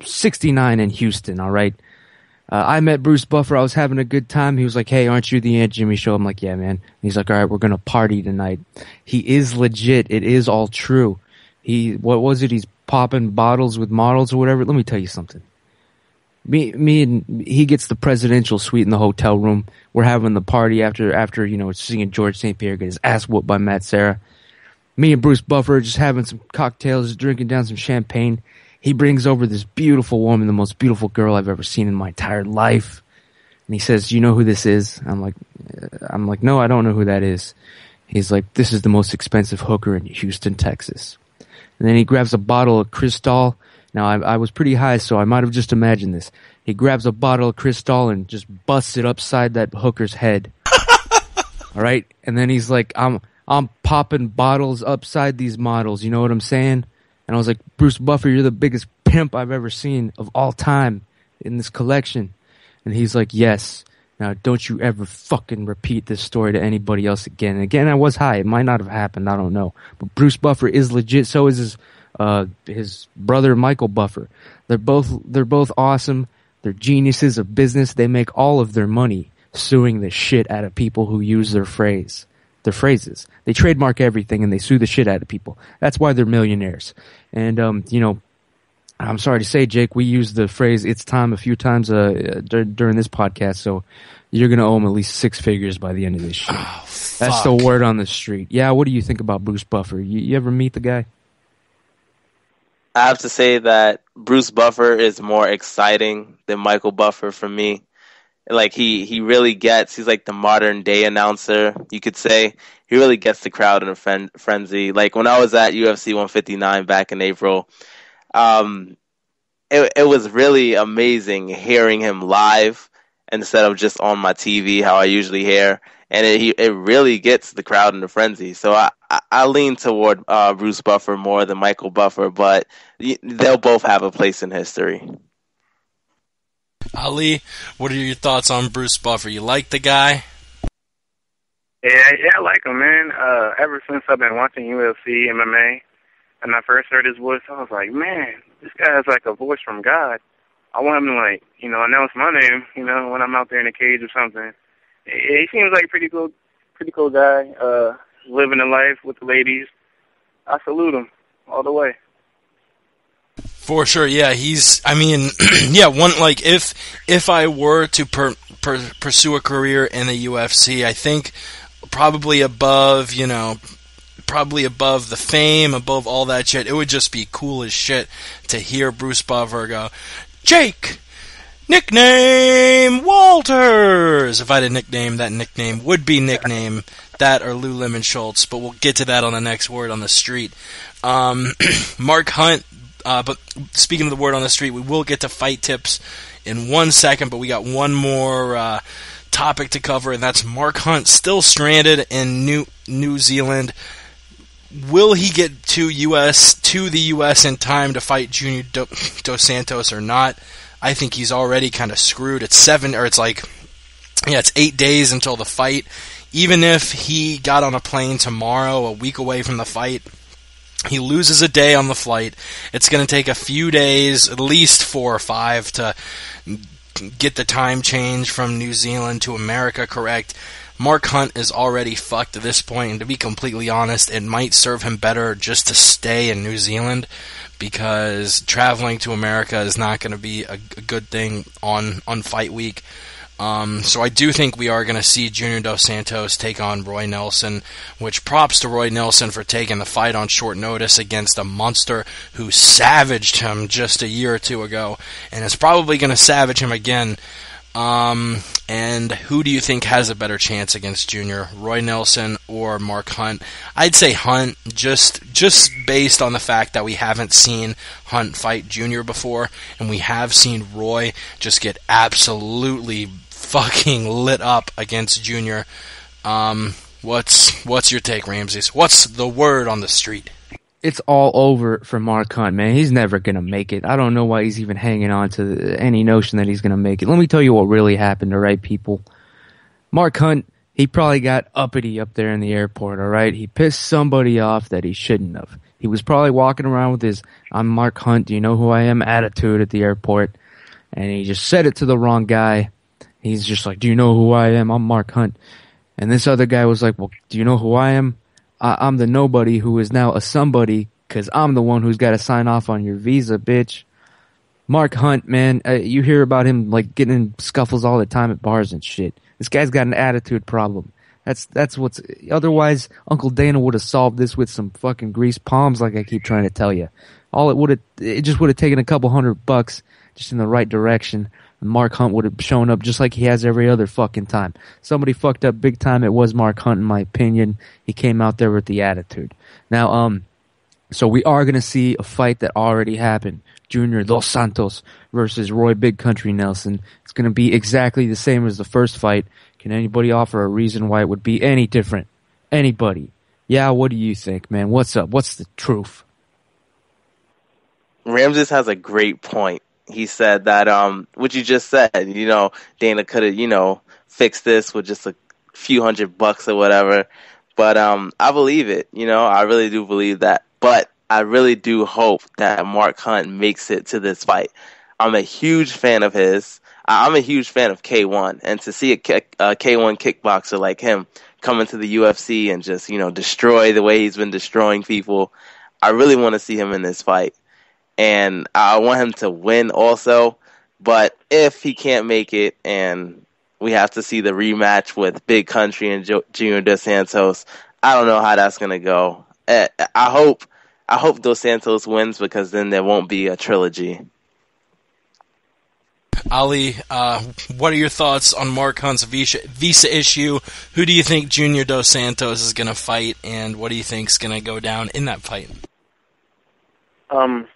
69 in Houston, all right? I met Bruce Buffer. I was having a good time. He was like, hey, aren't you the Aunt Jimmy Show? I'm like, yeah, man. And he's like, all right, we're going to party tonight. He is legit. It is all true. What was it? He's popping bottles with models or whatever. Let me tell you something. Me and he gets the presidential suite in the hotel room. We're having the party after you know, seeing George St. Pierre get his ass whooped by Matt Serra. Me and Bruce Buffer are just having some cocktails, drinking down some champagne. He brings over this beautiful woman, the most beautiful girl I've ever seen in my entire life. And he says, "Do you know who this is?" I'm like, "No, I don't know who that is." He's like, "This is the most expensive hooker in Houston, Texas." And then he grabs a bottle of Cristal. Now, I was pretty high, so I might have just imagined this. He grabs a bottle of Cristal and just busts it upside that hooker's head. All right? And then he's like, I'm popping bottles upside these models. You know what I'm saying? And I was like, Bruce Buffer, you're the biggest pimp I've ever seen of all time in this collection. And he's like, yes. Now, don't you ever fucking repeat this story to anybody else again. And again, I was high. It might not have happened. I don't know. But Bruce Buffer is legit. So is his brother, Michael Buffer. They're both awesome. They're geniuses of business. They make all of their money suing the shit out of people who use their phrases. They trademark everything and they sue the shit out of people. That's why they're millionaires. And, I'm sorry to say, Jake, we used the phrase "it's time" a few times during this podcast, so you're going to owe him at least six figures by the end of this shit. Oh, that's the word on the street. Yeah, what do you think about Bruce Buffer? You ever meet the guy? I have to say that Bruce Buffer is more exciting than Michael Buffer for me. Like, he really gets, he's like the modern day announcer, you could say. He really gets the crowd in a frenzy. Like, when I was at UFC 159 back in April, it was really amazing hearing him live instead of just on my TV, how I usually hear. And it really gets the crowd in a frenzy. So I lean toward Bruce Buffer more than Michael Buffer, but they'll both have a place in history. Ali, what are your thoughts on Bruce Buffer? You like the guy? Yeah, I like him, man. Ever since I've been watching UFC, MMA, and I first heard his voice, I was like, man, this guy has like a voice from God. I want him to, like, announce my name, when I'm out there in a cage or something. He seems like a pretty cool guy, living the life with the ladies. I salute him all the way. For sure, yeah. If I were to pursue a career in the UFC, I think probably above the fame, above all that shit, it would just be cool as shit to hear Bruce Buffer go, Jake, nickname Walters. If I had a nickname, that nickname would be nickname that or Lou Lemon Schultz, but we'll get to that on the next word on the street. Mark Hunt, but speaking of the word on the street, we will get to fight tips in 1 second, but we got one more topic to cover, and that's Mark Hunt still stranded in New Zealand. Will he get to the U.S. in time to fight Junior Dos Santos or not? I think he's already kind of screwed. It's 8 days until the fight. Even if he got on a plane tomorrow, a week away from the fight, he loses a day on the flight. It's going to take a few days, at least 4 or 5, to get the time change from New Zealand to America correct. Mark Hunt is already fucked at this point, and to be completely honest, it might serve him better just to stay in New Zealand, because traveling to America is not going to be a good thing on fight week. So I do think we are going to see Junior Dos Santos take on Roy Nelson, which props to Roy Nelson for taking the fight on short notice against a monster who savaged him just a year or two ago, and is probably going to savage him again. And who do you think has a better chance against Junior, Roy Nelson or Mark Hunt? I'd say Hunt, just based on the fact that we haven't seen Hunt fight Junior before, and we have seen Roy just get absolutely fucking lit up against Junior. What's your take, Ramses? What's the word on the street? It's all over for Mark Hunt, man. He's never going to make it. I don't know why he's even hanging on to any notion that he's going to make it. Let me tell you what really happened, all right, people. Mark Hunt, he probably got uppity up there in the airport, all right? He pissed somebody off that he shouldn't have. He was probably walking around with his "I'm Mark Hunt, do you know who I am" attitude at the airport, and he just said it to the wrong guy. He's just like, "Do you know who I am? I'm Mark Hunt." And this other guy was like, "Well, do you know who I am? I'm the nobody who is now a somebody, because I'm the one who's got to sign off on your visa, bitch." Mark Hunt, man, you hear about him like getting in scuffles all the time at bars and shit. This guy's got an attitude problem. That's what's. Otherwise, Uncle Dana would have solved this with some fucking greased palms, like I keep trying to tell you. It just would have taken a couple $100 just in the right direction. Mark Hunt would have shown up just like he has every other fucking time. Somebody fucked up big time. It was Mark Hunt, in my opinion. He came out there with the attitude. Now, so we are going to see a fight that already happened. Junior Dos Santos versus Roy Big Country Nelson. It's going to be exactly the same as the first fight. Can anybody offer a reason why it would be any different? Anybody? Yeah, what do you think, man? What's up? What's the truth? Ramses has a great point. He said that what you just said, Dana could have, fixed this with just a few $100 or whatever. But I believe it, I really do believe that. But I really do hope that Mark Hunt makes it to this fight. I'm a huge fan of his. I'm a huge fan of K1, and to see a K1 kickboxer like him come into the UFC and just, destroy the way he's been destroying people, I really want to see him in this fight. And I want him to win also, but if he can't make it and we have to see the rematch with Big Country and Junior Dos Santos, I don't know how that's going to go. I hope Dos Santos wins, because then there won't be a trilogy. Ali, what are your thoughts on Mark Hunt's visa issue? Who do you think Junior Dos Santos is going to fight, and what do you think is going to go down in that fight? I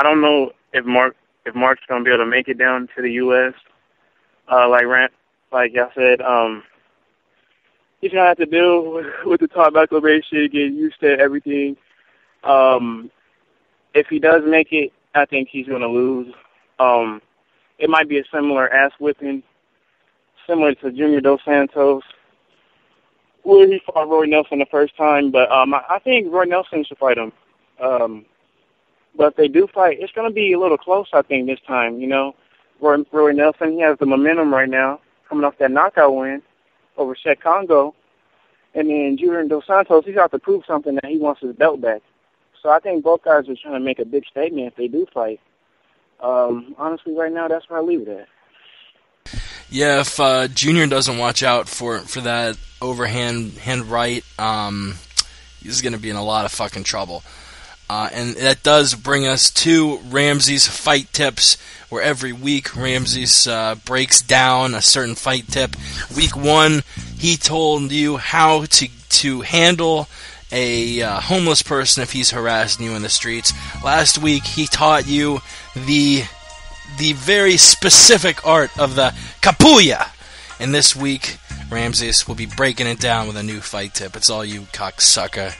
don't know if Mark's going to be able to make it down to the U.S. Like I said, he's going to have to deal with the tall-back elevation, get used to everything. If he does make it, I think he's going to lose. It might be a similar ass whipping, similar to Junior Dos Santos, where he fought Roy Nelson the first time. But I think Roy Nelson should fight him. But if they do fight, it's going to be a little close, I think, this time. Roy Nelson, he has the momentum right now, coming off that knockout win over Chet Congo. And then Junior Dos Santos, he's out to prove something, that he wants his belt back. So I think both guys are trying to make a big statement if they do fight. Honestly, right now, that's where I leave it at. Yeah, if Junior doesn't watch out for that overhand right, he's going to be in a lot of fucking trouble. And that does bring us to Ramsey's fight tips, where every week Ramsey's breaks down a certain fight tip. Week 1, he told you how to handle a homeless person if he's harassing you in the streets. Last week, he taught you the very specific art of the capoeira. And this week, Ramses will be breaking it down with a new fight tip. It's all you, cocksucker.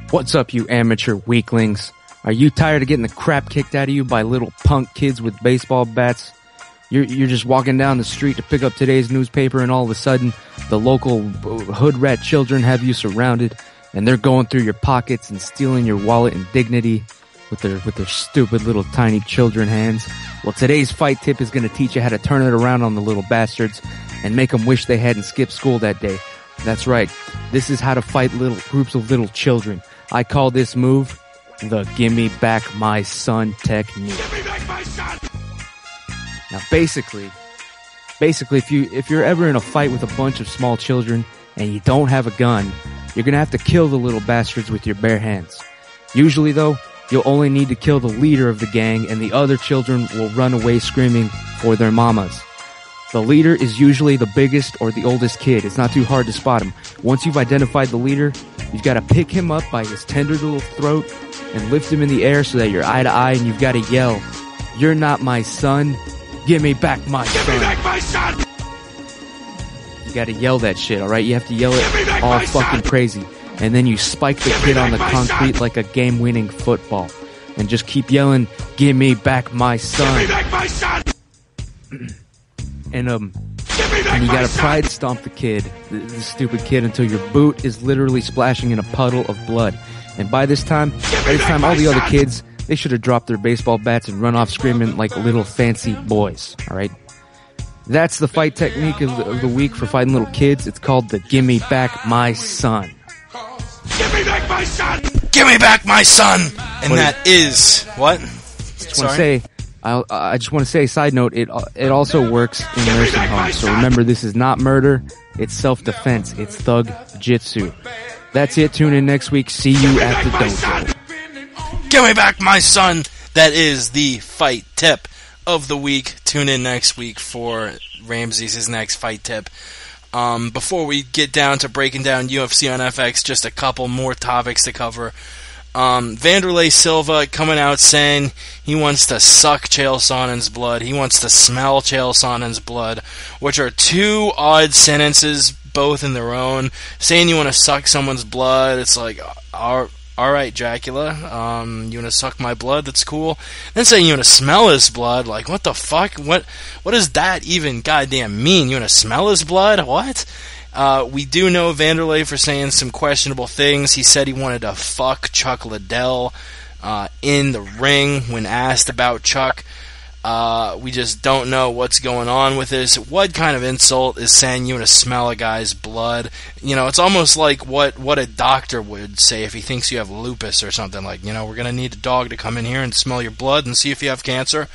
What's up, you amateur weaklings? Are you tired of getting the crap kicked out of you by little punk kids with baseball bats? You're just walking down the street to pick up today's newspaper, and all of a sudden, the local hood rat children have you surrounded, and they're going through your pockets and stealing your wallet and dignity with their stupid little tiny children hands. Well, today's fight tip is going to teach you how to turn it around on the little bastards and make them wish they hadn't skipped school that day. That's right. This is how to fight little groups of little children. I call this move the "Gimme Back My Son" technique. Give me back my son! Now, basically, if you're ever in a fight with a bunch of small children and you don't have a gun, you're gonna have to kill the little bastards with your bare hands. Usually, though, you'll only need to kill the leader of the gang, and the other children will run away screaming for their mamas. The leader is usually the biggest or the oldest kid. It's not too hard to spot him. Once you've identified the leader, you've got to pick him up by his tender little throat and lift him in the air so that you're eye to eye, and you've got to yell, "You're not my son. Give me back my son." Give me back my son! You got to yell that shit, alright? You have to yell it all fucking crazy. And then you spike the kid on the concrete like a game-winning football. And just keep yelling, "Give me back my son." Give me back my son! And you gotta pride stomp the kid, the stupid kid, until your boot is literally splashing in a puddle of blood. And by this time, all the other kids, they should have dropped their baseball bats and run off screaming like little fancy boys, alright? That's the fight technique of the week for fighting little kids. It's called the "Gimme Back My Son." Give me back my son! Give me back my son! And that is... What? I just want to say, side note, it also works in nursing homes. So remember, this is not murder. It's self-defense. It's thug jitsu. That's it. Tune in next week. See you at the dojo. Give me back my son! That is the fight tip of the week. Tune in next week for Ramsey's next fight tip. Before we get down to breaking down UFC on FX, just a couple more topics to cover. Vanderlei Silva coming out saying he wants to suck Chael Sonnen's blood. He wants to smell Chael Sonnen's blood, which are two odd sentences, both in their own. Saying you want to suck someone's blood, it's like, are all right, Dracula, you want to suck my blood? That's cool. Then saying you want to smell his blood, like, what the fuck? What does that even goddamn mean? You want to smell his blood? What? We do know Vanderlei for saying some questionable things. He said he wanted to fuck Chuck Liddell in the ring when asked about Chuck. We just don't know what's going on with this. What kind of insult is saying you want to smell a guy's blood? You know, it's almost like what a doctor would say if he thinks you have lupus or something. Like, you know, we're going to need a dog to come in here and smell your blood and see if you have cancer.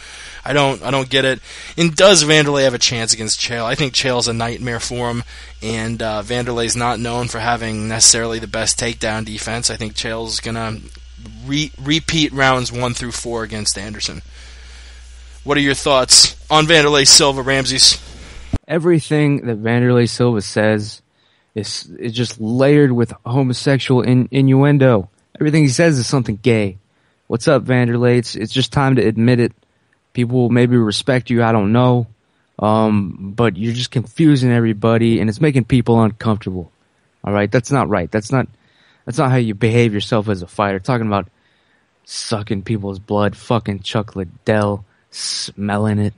I don't get it. And does Vanderlei have a chance against Chael? I think Chael's a nightmare for him, and Vanderlei's not known for having necessarily the best takedown defense. I think Chael's going to repeat rounds 1 through 4 against Anderson. What are your thoughts on Vanderlei Silva, Ramses? Everything that Vanderlei Silva says is just layered with homosexual innuendo. Everything he says is something gay. What's up, Vanderlei? It's just time to admit it. People will maybe respect you, I don't know. But you're just confusing everybody, and it's making people uncomfortable. All right? That's not right. That's not how you behave yourself as a fighter. Talking about sucking people's blood, fucking Chuck Liddell, smelling it.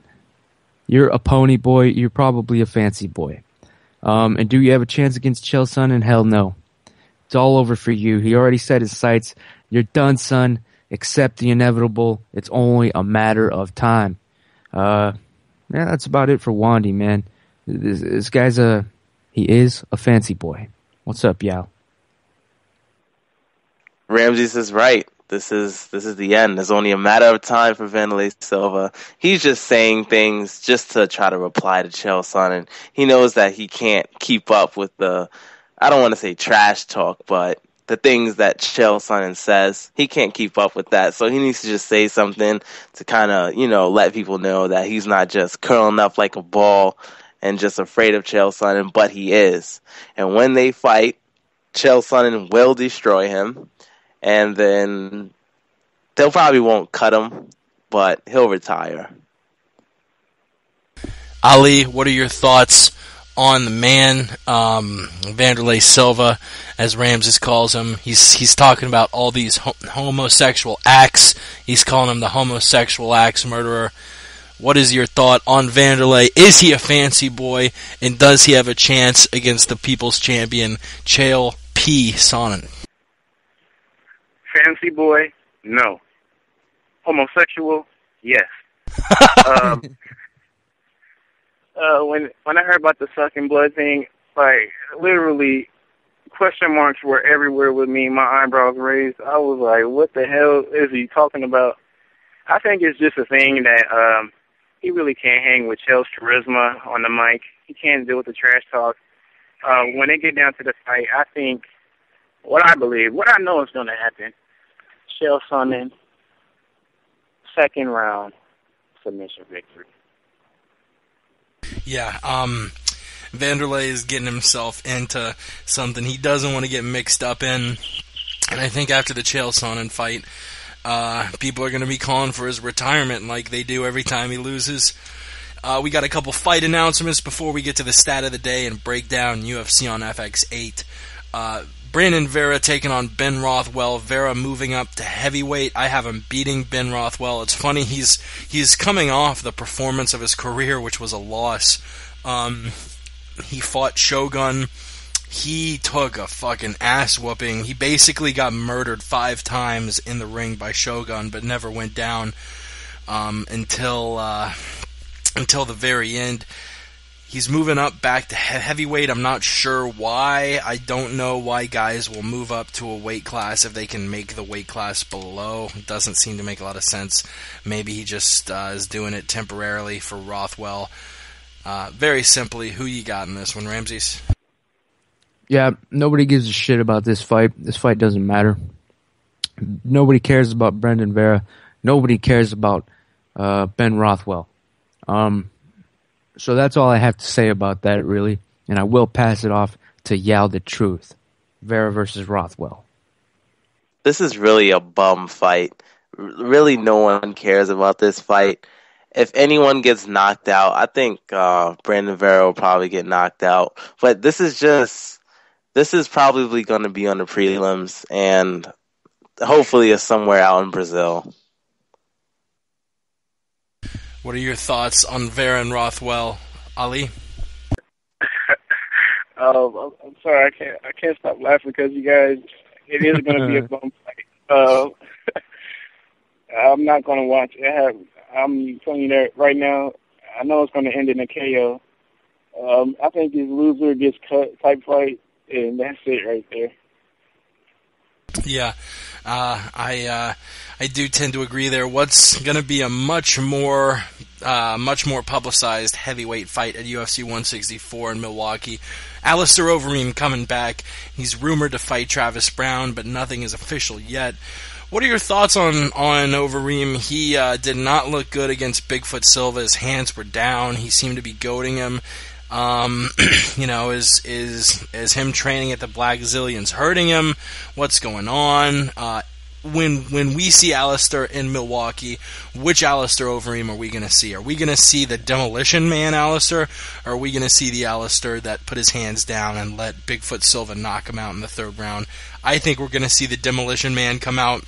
You're a pony boy. You're probably a fancy boy. And do you have a chance against Chael Sonnen? Hell no. It's all over for you. He already set his sights. You're done, son. Accept the inevitable. It's only a matter of time. Yeah, that's about it for Wandy, man. This guy's he is a fancy boy. What's up, Yao? Ramses is right. This is the end. There's only a matter of time for Vanderlei Silva. He's just saying things just to try to reply to Chael Sonnen. He knows that he can't keep up with the, I don't want to say trash talk, but the things that Chael Sonnen says. He can't keep up with that. So he needs to just say something to kind of, let people know that he's not just curling up like a ball and just afraid of Chael Sonnen, but he is. And when they fight, Chael Sonnen will destroy him. And then they'll probably won't cut him, but he'll retire. Ali, what are your thoughts on the man, Vanderlei Silva, as Ramses calls him? He's talking about all these homosexual acts. He's calling him the homosexual axe murderer. What is your thought on Vanderlei? Is he a fancy boy, and does he have a chance against the people's champion, Chael P. Sonnen? Fancy boy, no. Homosexual, yes. When I heard about the sucking blood thing, like, literally, question marks were everywhere with me, my eyebrows raised. I was like, what the hell is he talking about? I think it's just a thing that he really can't hang with Chael's charisma on the mic. He can't deal with the trash talk. When they get down to the fight, I think, what I know is going to happen, Chael Sonnen, second round submission victory. Yeah, Vanderlei is getting himself into something he doesn't want to get mixed up in. And I think after the Chael Sonnen fight, people are going to be calling for his retirement like they do every time he loses. We got a couple fight announcements before we get to the stat of the day and break down UFC on FX8. Brandon Vera taking on Ben Rothwell. Vera moving up to heavyweight. I have him beating Ben Rothwell. It's funny, he's coming off the performance of his career, which was a loss. He fought Shogun. He took a fucking ass whooping. He basically got murdered 5 times in the ring by Shogun, but never went down until the very end. He's moving up back to heavyweight. I'm not sure why. I don't know why guys will move up to a weight class if they can make the weight class below. It doesn't seem to make a lot of sense. Maybe he just is doing it temporarily for Rothwell. Very simply, who you got in this one, Ramses? Yeah, nobody gives a shit about this fight. This fight doesn't matter. Nobody cares about Brendan Vera. Nobody cares about Ben Rothwell. So that's all I have to say about that, really. And I will pass it off to Yao the Truth. Vera versus Rothwell. This is really a bum fight. Really, no one cares about this fight. If anyone gets knocked out, I think Brandon Vera will probably get knocked out. But this is probably going to be on the prelims. And hopefully it's somewhere out in Brazil. What are your thoughts on Vera and Rothwell, Ali? I'm sorry, I can't stop laughing because you guys, it is going to be a bum fight. I'm not going to watch it. I'm telling you that right now. I know it's going to end in a KO. I think this loser gets cut type fight, and that's it right there. Yeah, I do tend to agree there. What's going to be a much more publicized heavyweight fight at UFC 164 in Milwaukee. Alistair Overeem coming back. He's rumored to fight Travis Brown, but nothing is official yet. What are your thoughts on Overeem? He did not look good against Bigfoot Silva. His hands were down. He seemed to be goading him. Is him training at the Black Zillions hurting him? What's going on? When we see Alistair in Milwaukee, which Alistair Overeem are we going to see? Are we going to see the Demolition Man Alistair, or are we going to see the Alistair that put his hands down and let Bigfoot Silva knock him out in the third round? I think we're going to see the Demolition Man come out.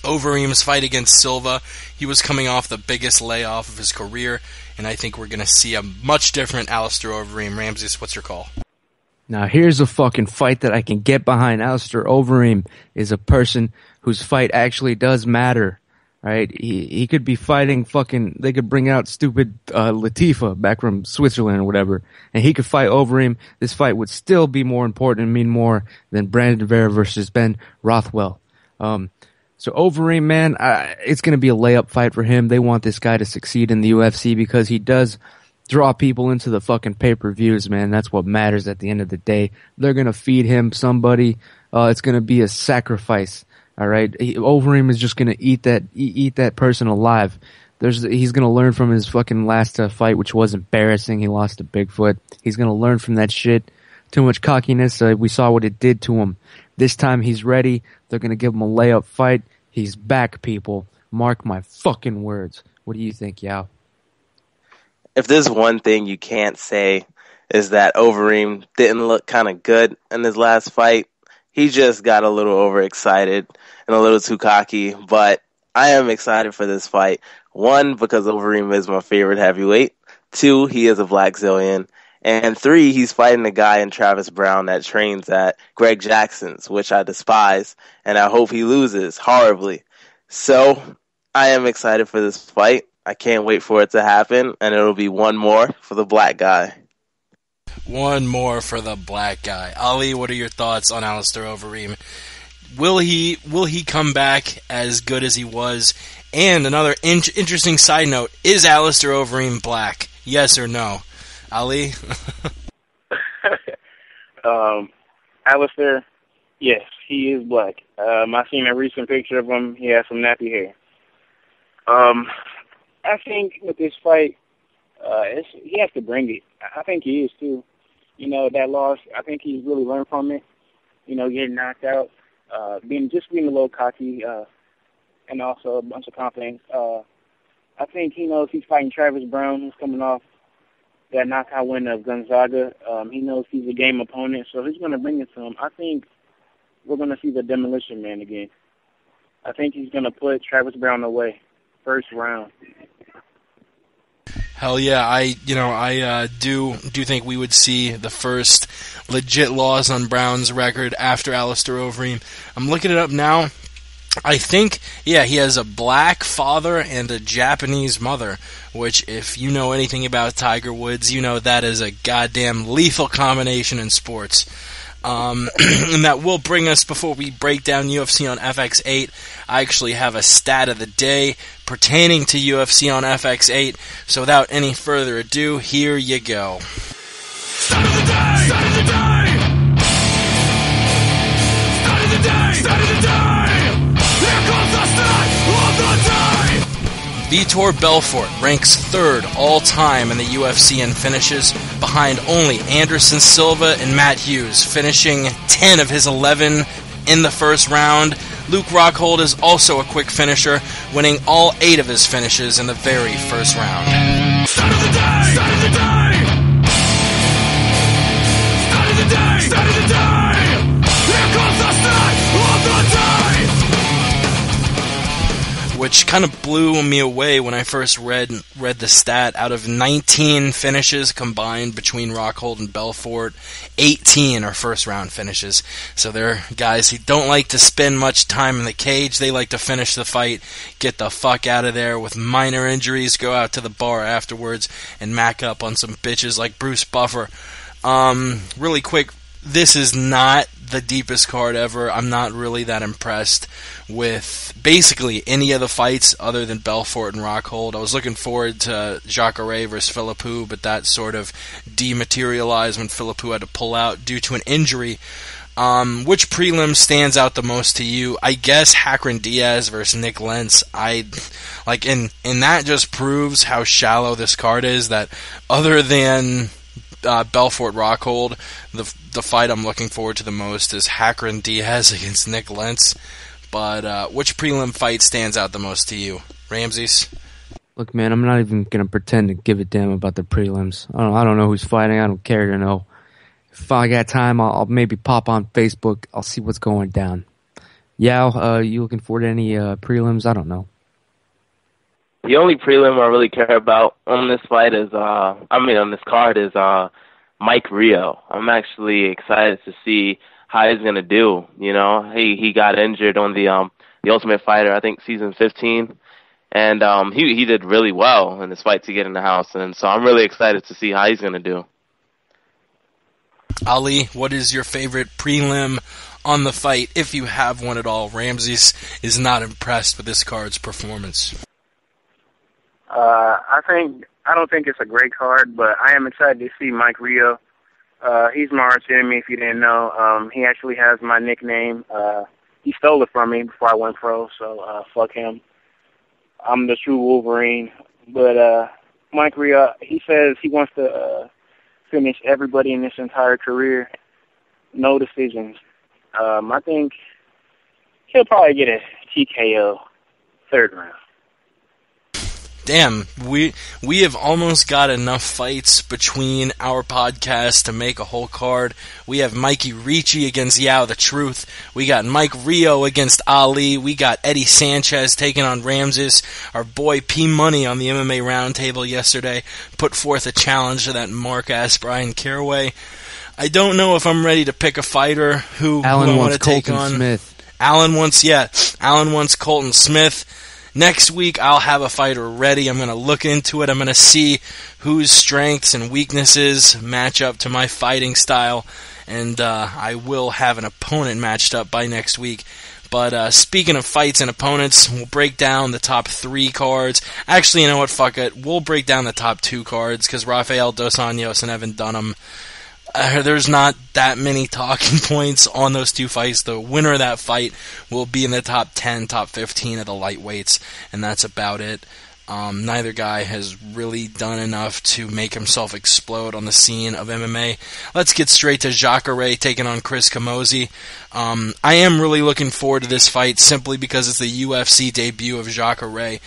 Overeem's fight against Silva, he was coming off the biggest layoff of his career, and I think we're going to see a much different Alistair Overeem. Ramses, what's your call? Now here's a fucking fight that I can get behind. Alistair Overeem is a person whose fight actually does matter, right? He could be fighting fucking, they could bring out stupid Latifa back from Switzerland or whatever, and he could fight Overeem. This fight would still be more important and mean more than Brandon Vera versus Ben Rothwell. So Overeem, man, it's going to be a layup fight for him. They want this guy to succeed in the UFC because he does draw people into the fucking pay-per-views, man. That's what matters at the end of the day. They're going to feed him somebody. It's going to be a sacrifice, all right? Overeem is just going to eat that person alive. He's going to learn from his fucking last fight, which was embarrassing. He lost to Bigfoot. He's going to learn from that shit. Too much cockiness. We saw what it did to him. This time he's ready. They're going to give him a layup fight. He's back, people. Mark my fucking words. What do you think, Yao? If there's one thing you can't say is that Overeem didn't look kind of good in his last fight. He just got a little overexcited and a little too cocky. But I am excited for this fight. One, because Overeem is my favorite heavyweight. Two, he is a Black Zillion. And three, he's fighting a guy in Travis Brown that trains at Greg Jackson's, which I despise, and I hope he loses horribly. So I am excited for this fight. I can't wait for it to happen, and it'll be one more for the black guy. One more for the black guy. Ali, what are your thoughts on Alistair Overeem? Will he come back as good as he was? And another interesting side note, is Alistair Overeem black? Yes or no? Ali? Alistair, yes, he is black. I seen a recent picture of him. He has some nappy hair. I think with this fight, he has to bring it. I think he is too. You know, that loss, I think he's really learned from it. You know, getting knocked out, being a little cocky, and also a bunch of confidence. I think he knows he's fighting Travis Brown, who's coming off that knockout win of Gonzaga. He knows he's a game opponent, so he's going to bring it to him. I think we're going to see the Demolition Man again. I think he's going to put Travis Brown away first round. Hell yeah, I do think we would see the first legit loss on Brown's record after Alistair Overeem. I'm looking it up now. I think, yeah, he has a black father and a Japanese mother, which, if you know anything about Tiger Woods, you know that is a goddamn lethal combination in sports. And that will bring us, before we break down UFC on FX8, I actually have a stat of the day pertaining to UFC on FX8, so without any further ado, here you go. Stat of the day! Stat of the day! Stat of the day! Stat of the day! Vitor Belfort ranks third all-time in the UFC in finishes, behind only Anderson Silva and Matt Hughes, finishing 10 of his 11 in the first round. Luke Rockhold is also a quick finisher, winning all 8 of his finishes in the very first round. Stat of the day! Stat of the day! Stat of the day! Stat of the day! Here comes the stat of the day! which kind of blew me away when I first read the stat. Out of 19 finishes combined between Rockhold and Belfort, 18 are first-round finishes. So they're guys who don't like to spend much time in the cage. They like to finish the fight, get the fuck out of there with minor injuries, go out to the bar afterwards, and mac up on some bitches like Bruce Buffer. Really quick, this is not the deepest card ever. I'm not really that impressed with basically any of the fights other than Belfort and Rockhold. I was looking forward to Jacare versus Philippou, but that sort of dematerialized when Philippou had to pull out due to an injury. Which prelim stands out the most to you? I guess Hakron Diaz versus Nick Lentz. And that just proves how shallow this card is, that other than Belfort Rockhold, the fight I'm looking forward to the most is Hakron Diaz against Nick Lentz. But which prelim fight stands out the most to you, Ramses? Look, man, I'm not even gonna pretend to give a damn about the prelims. I don't know who's fighting. I don't care to know. If I got time, I'll maybe pop on Facebook. I'll see what's going down. Yao, you looking forward to any prelims? I don't know. The only prelim I really care about on this fight is, on this card is Mike Rio. I'm actually excited to see how he's gonna do. You know, he got injured on the Ultimate Fighter, I think season 15, and he did really well in this fight to get in the house, and so I'm really excited to see how he's gonna do. Ali, what is your favorite prelim on the fight, if you have one at all? Ramses is not impressed with this card's performance. I don't think it's a great card, but I am excited to see Mike Rio. He's my arch enemy, if you didn't know. He actually has my nickname. He stole it from me before I went pro, so fuck him. I'm the true Wolverine. But Mike Rio, he says he wants to finish everybody in this entire career. No decisions. I think he'll probably get a TKO third round. Damn, we have almost got enough fights between our podcasts to make a whole card. We have Mikey Ricci against Yao the Truth. We got Mike Rio against Ali. We got Eddie Sanchez taking on Ramses. Our boy P Money on the MMA Roundtable yesterday put forth a challenge to that mark-ass Brian Caraway. I don't know if I'm ready to pick a fighter who I want to take on. Smith. Alan wants Colton Smith. Next week, I'll have a fighter ready. I'm going to look into it. I'm going to see whose strengths and weaknesses match up to my fighting style, and I will have an opponent matched up by next week. But speaking of fights and opponents, we'll break down the top 3 cards. Actually, you know what? Fuck it. We'll break down the top 2 cards, because Rafael Dos Anjos and Evan Dunham, there's not that many talking points on those 2 fights. The winner of that fight will be in the top 10, top 15 of the lightweights, and that's about it. Neither guy has really done enough to make himself explode on the scene of MMA. Let's get straight to Jacare taking on Chris Camozzi. I am really looking forward to this fight simply because it's the UFC debut of Jacare.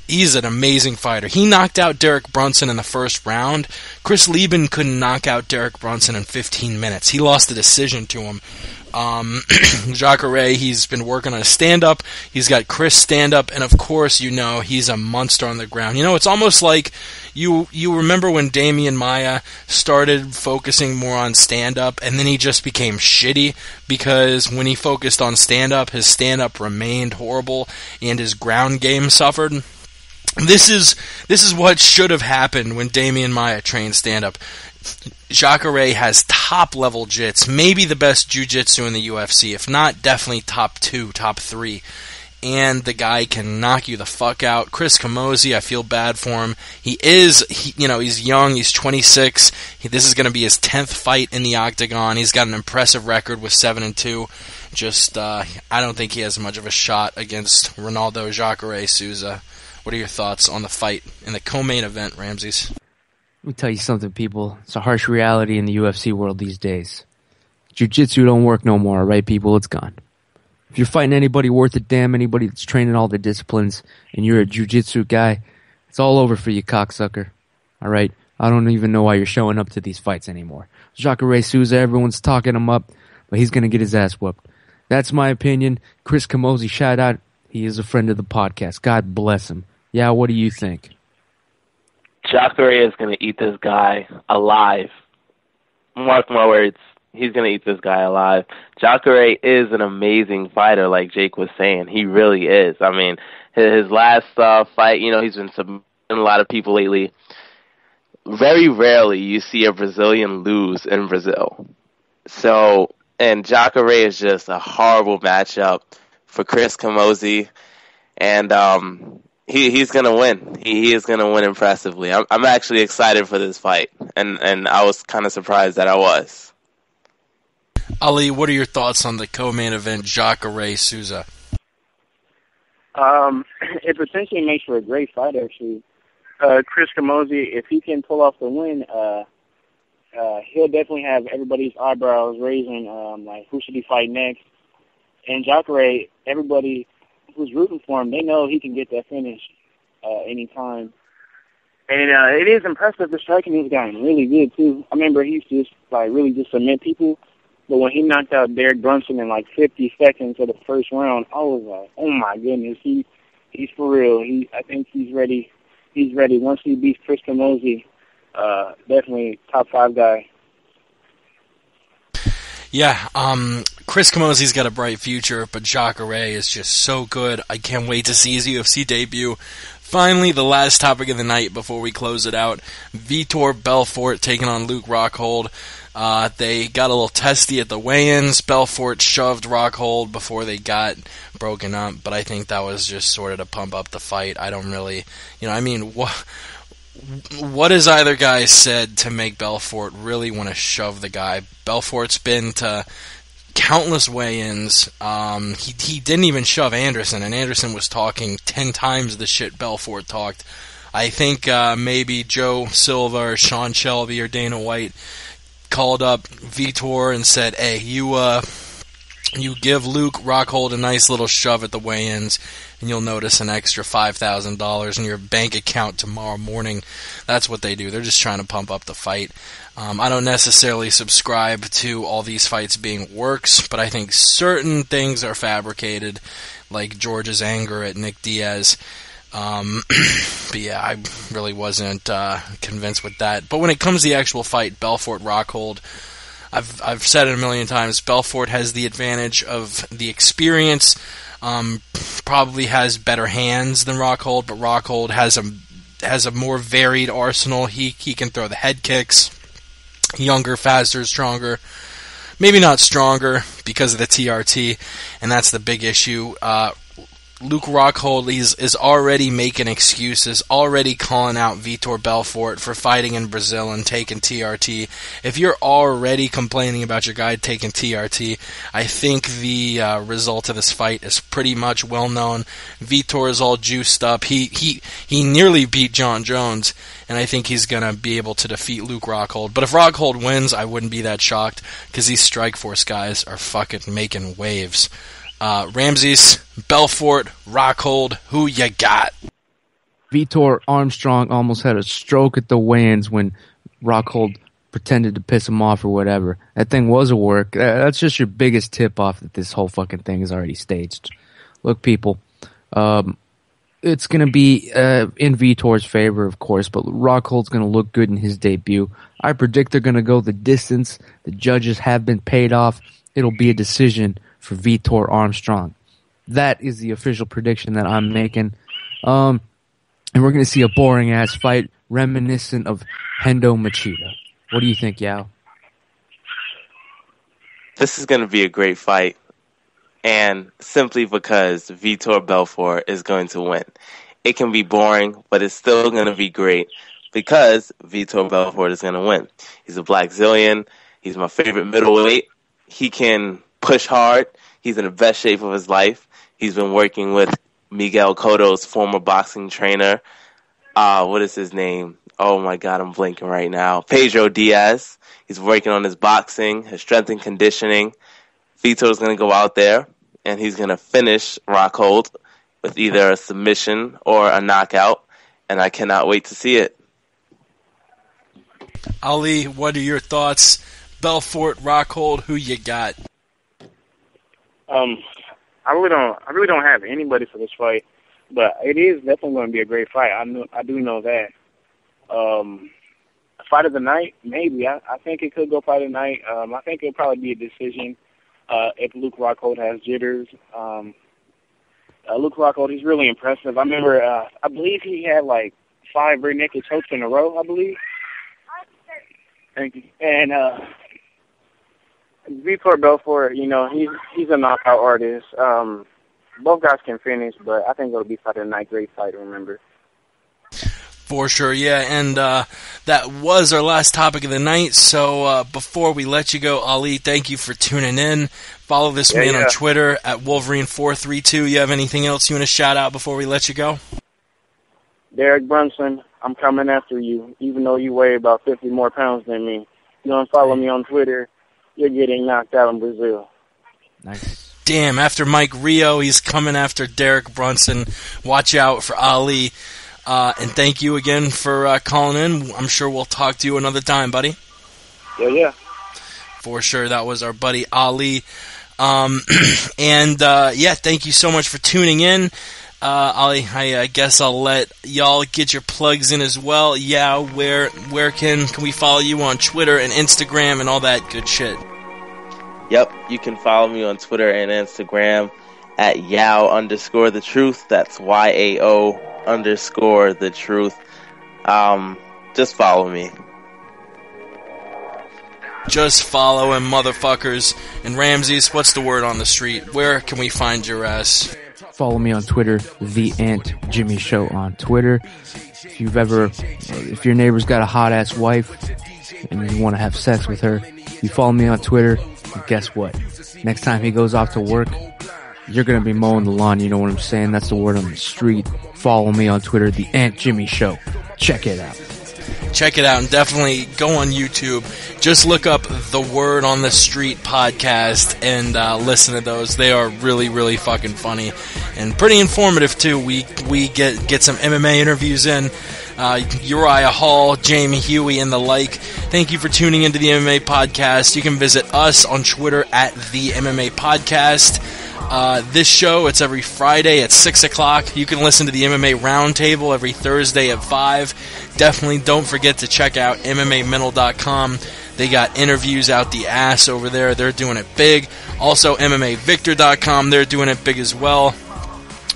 He's an amazing fighter. He knocked out Derek Brunson in the first round. Chris Lieben couldn't knock out Derek Brunson in 15 minutes. He lost the decision to him. Jacare, he's been working on a stand-up. He's got Chris stand-up, and of course, he's a monster on the ground. It's almost like you remember when Damian Maia started focusing more on stand-up, and then he just became shitty, because when he focused on stand-up, his stand-up remained horrible, and his ground game suffered. This is what should have happened when Damian Maia trained stand-up. Jacare has top-level jits, maybe the best jiu-jitsu in the UFC, if not, definitely top 2, top 3. And the guy can knock you the fuck out. Chris Camozzi, I feel bad for him. He's young, he's 26. This is going to be his 10th fight in the octagon. He's got an impressive record with 7-2. I don't think he has much of a shot against Ronaldo Jacare Souza. What are your thoughts on the fight in the co-main event, Ramses? Let me tell you something, people. It's a harsh reality in the UFC world these days. Jiu-jitsu don't work no more, right, people? It's gone. If you're fighting anybody worth a damn, anybody that's training all the disciplines, and you're a jiu-jitsu guy, it's all over for you, cocksucker. All right? I don't even know why you're showing up to these fights anymore. Jacare Souza, everyone's talking him up, but he's going to get his ass whooped. That's my opinion. Chris Camozzi shot out He is a friend of the podcast. God bless him. Yeah, what do you think? Jacare is going to eat this guy alive. Mark my words. He's going to eat this guy alive. Jacare is an amazing fighter, like Jake was saying. He really is. I mean, his last fight, he's been submitting a lot of people lately. Very rarely you see a Brazilian lose in Brazil. So, and Jacare is just a horrible matchup for Chris Camozzi. And he's going to win. He is going to win impressively. I'm actually excited for this fight. And I was kind of surprised that I was. Ali, what are your thoughts on the co-main event, Jacare Souza? It potentially makes for a great fight, actually. Chris Camozzi, if he can pull off the win, he'll definitely have everybody's eyebrows raising, like, who should he fight next? And Jacare, everybody who's rooting for him, they know he can get that finish anytime. And it is impressive the striking he's gotten really good, too. I remember he used to just, really just submit people. But when he knocked out Derek Brunson in 50 seconds of the first round, I was like, oh my goodness, he's for real. I think he's ready. He's ready. Once he beats Chris Camozzi, definitely top 5 guy. Yeah, Chris Camozzi's got a bright future, but Jacare is just so good. I can't wait to see his UFC debut. Finally, the last topic of the night before we close it out, Vitor Belfort taking on Luke Rockhold. They got a little testy at the weigh-ins. Belfort shoved Rockhold before they got broken up, but I think that was just sort of to pump up the fight. I don't really, what has either guy said to make Belfort really want to shove the guy? Belfort's been to countless weigh-ins. He didn't even shove Anderson, and Anderson was talking 10 times the shit Belfort talked. I think maybe Joe Silva or Sean Shelby or Dana White called up Vitor and said, hey, you give Luke Rockhold a nice little shove at the weigh-ins, and you'll notice an extra $5,000 in your bank account tomorrow morning. That's what they do. They're just trying to pump up the fight. I don't necessarily subscribe to all these fights being works, but I think certain things are fabricated, like George's anger at Nick Diaz. But yeah, I really wasn't convinced with that. But when it comes to the actual fight, Belfort-Rockhold, I've said it a million times, Belfort has the advantage of the experience, probably has better hands than Rockhold, but Rockhold has a more varied arsenal. He can throw the head kicks, younger, faster, stronger. Maybe not stronger because of the TRT, and that's the big issue. Luke Rockhold is already making excuses, already calling out Vitor Belfort for fighting in Brazil and taking TRT. If you're already complaining about your guy taking TRT, I think the result of this fight is pretty much well known. Vitor is all juiced up. He nearly beat John Jones, and I think he's going to be able to defeat Luke Rockhold. But if Rockhold wins, I wouldn't be that shocked, because these Strikeforce guys are fucking making waves. Ramses, Belfort, Rockhold, who you got? Vitor Armstrong almost had a stroke at the weigh-ins when Rockhold pretended to piss him off or whatever. That thing was a work. That's just your biggest tip-off that this whole fucking thing is already staged. Look, people, it's going to be in Vitor's favor, of course, but Rockhold's going to look good in his debut. I predict they're going to go the distance. The judges have been paid off. It'll be a decision for Vitor Armstrong. That is the official prediction that I'm making. And we're going to see a boring-ass fight reminiscent of Hendo Machida. What do you think, Yao? This is going to be a great fight. And simply because Vitor Belfort is going to win. It can be boring, but it's still going to be great because Vitor Belfort is going to win. He's a Black Zillion. He's my favorite middleweight. He can push hard. He's in the best shape of his life. He's been working with Miguel Cotto's former boxing trainer. What is his name? Oh my God, I'm blanking right now. Pedro Diaz. He's working on his boxing, his strength and conditioning. Vitor's going to go out there and he's going to finish Rockhold with either a submission or a knockout. And I cannot wait to see it. Ali, what are your thoughts? Belfort, Rockhold, who you got? I really don't have anybody for this fight, but it is definitely going to be a great fight. I do know that. Fight of the night, maybe. I think it could go fight of the night. I think it'll probably be a decision if Luke Rockhold has jitters. Luke Rockhold, he's really impressive. I remember, I believe he had like 5 rear naked chokes in a row, I believe. Thank you. And Belfort, you know, he's a knockout artist. Both guys can finish, but I think it'll be fight of the night. Great fight, remember. For sure, yeah, and that was our last topic of the night, so before we let you go, Ali, thank you for tuning in. Follow this man on Twitter at Wolverine432. You have anything else you want to shout out before we let you go? Derek Brunson, I'm coming after you, even though you weigh about 50 more pounds than me. You don't follow me on Twitter, you're getting knocked out in Brazil. Nice. Damn, after Mike Rio, he's coming after Derek Brunson. Watch out for Ali. And thank you again for calling in. I'm sure we'll talk to you another time, buddy. Yeah. For sure, that was our buddy Ali. Thank you so much for tuning in. Ali, I guess I'll let y'all get your plugs in as well. Yeah, where can we follow you on Twitter and Instagram and all that good shit? Yep, you can follow me on Twitter and Instagram at Yao_the truth. That's YAO_the truth. Just follow me. Just follow him, motherfuckers. And Ramses, what's the word on the street? Where can we find your ass? Follow me on Twitter, The Ant Jimmy Show on Twitter. If your neighbor's got a hot ass wife and you want to have sex with her, you follow me on Twitter. And guess what? Next time he goes off to work, you're going to be mowing the lawn, you know what I'm saying? That's the word on the street. Follow me on Twitter, The Ant Jimmy Show. Check it out. Check it out, and definitely go on YouTube. Just look up the Word on the Street podcast and listen to those. They are really, really fucking funny and pretty informative, too. We get some MMA interviews in. Uriah Hall, Jamie Huey, and the like. Thank you for tuning into the MMA Podcast. You can visit us on Twitter at the MMA Podcast. This show, it's every Friday at 6 o'clock. You can listen to the MMA Roundtable every Thursday at 5. Definitely don't forget to check out MMAmental.com. They got interviews out the ass over there. They're doing it big. Also, MMAVictor.com. They're doing it big as well.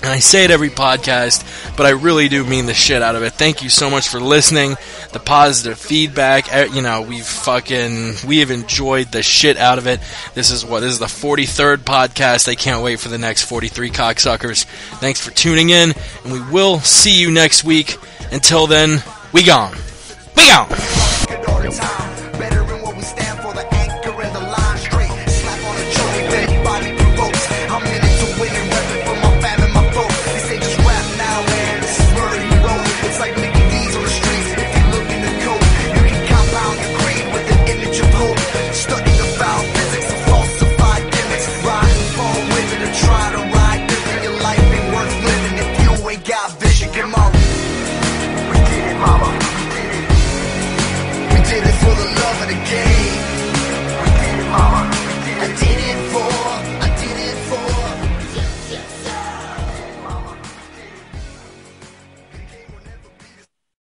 And I say it every podcast, but I really do mean the shit out of it. Thank you so much for listening. The positive feedback, you know, we have enjoyed the shit out of it. This is the 43rd podcast. I can't wait for the next 43 cocksuckers. Thanks for tuning in, and we will see you next week. Until then, we gone. We gone.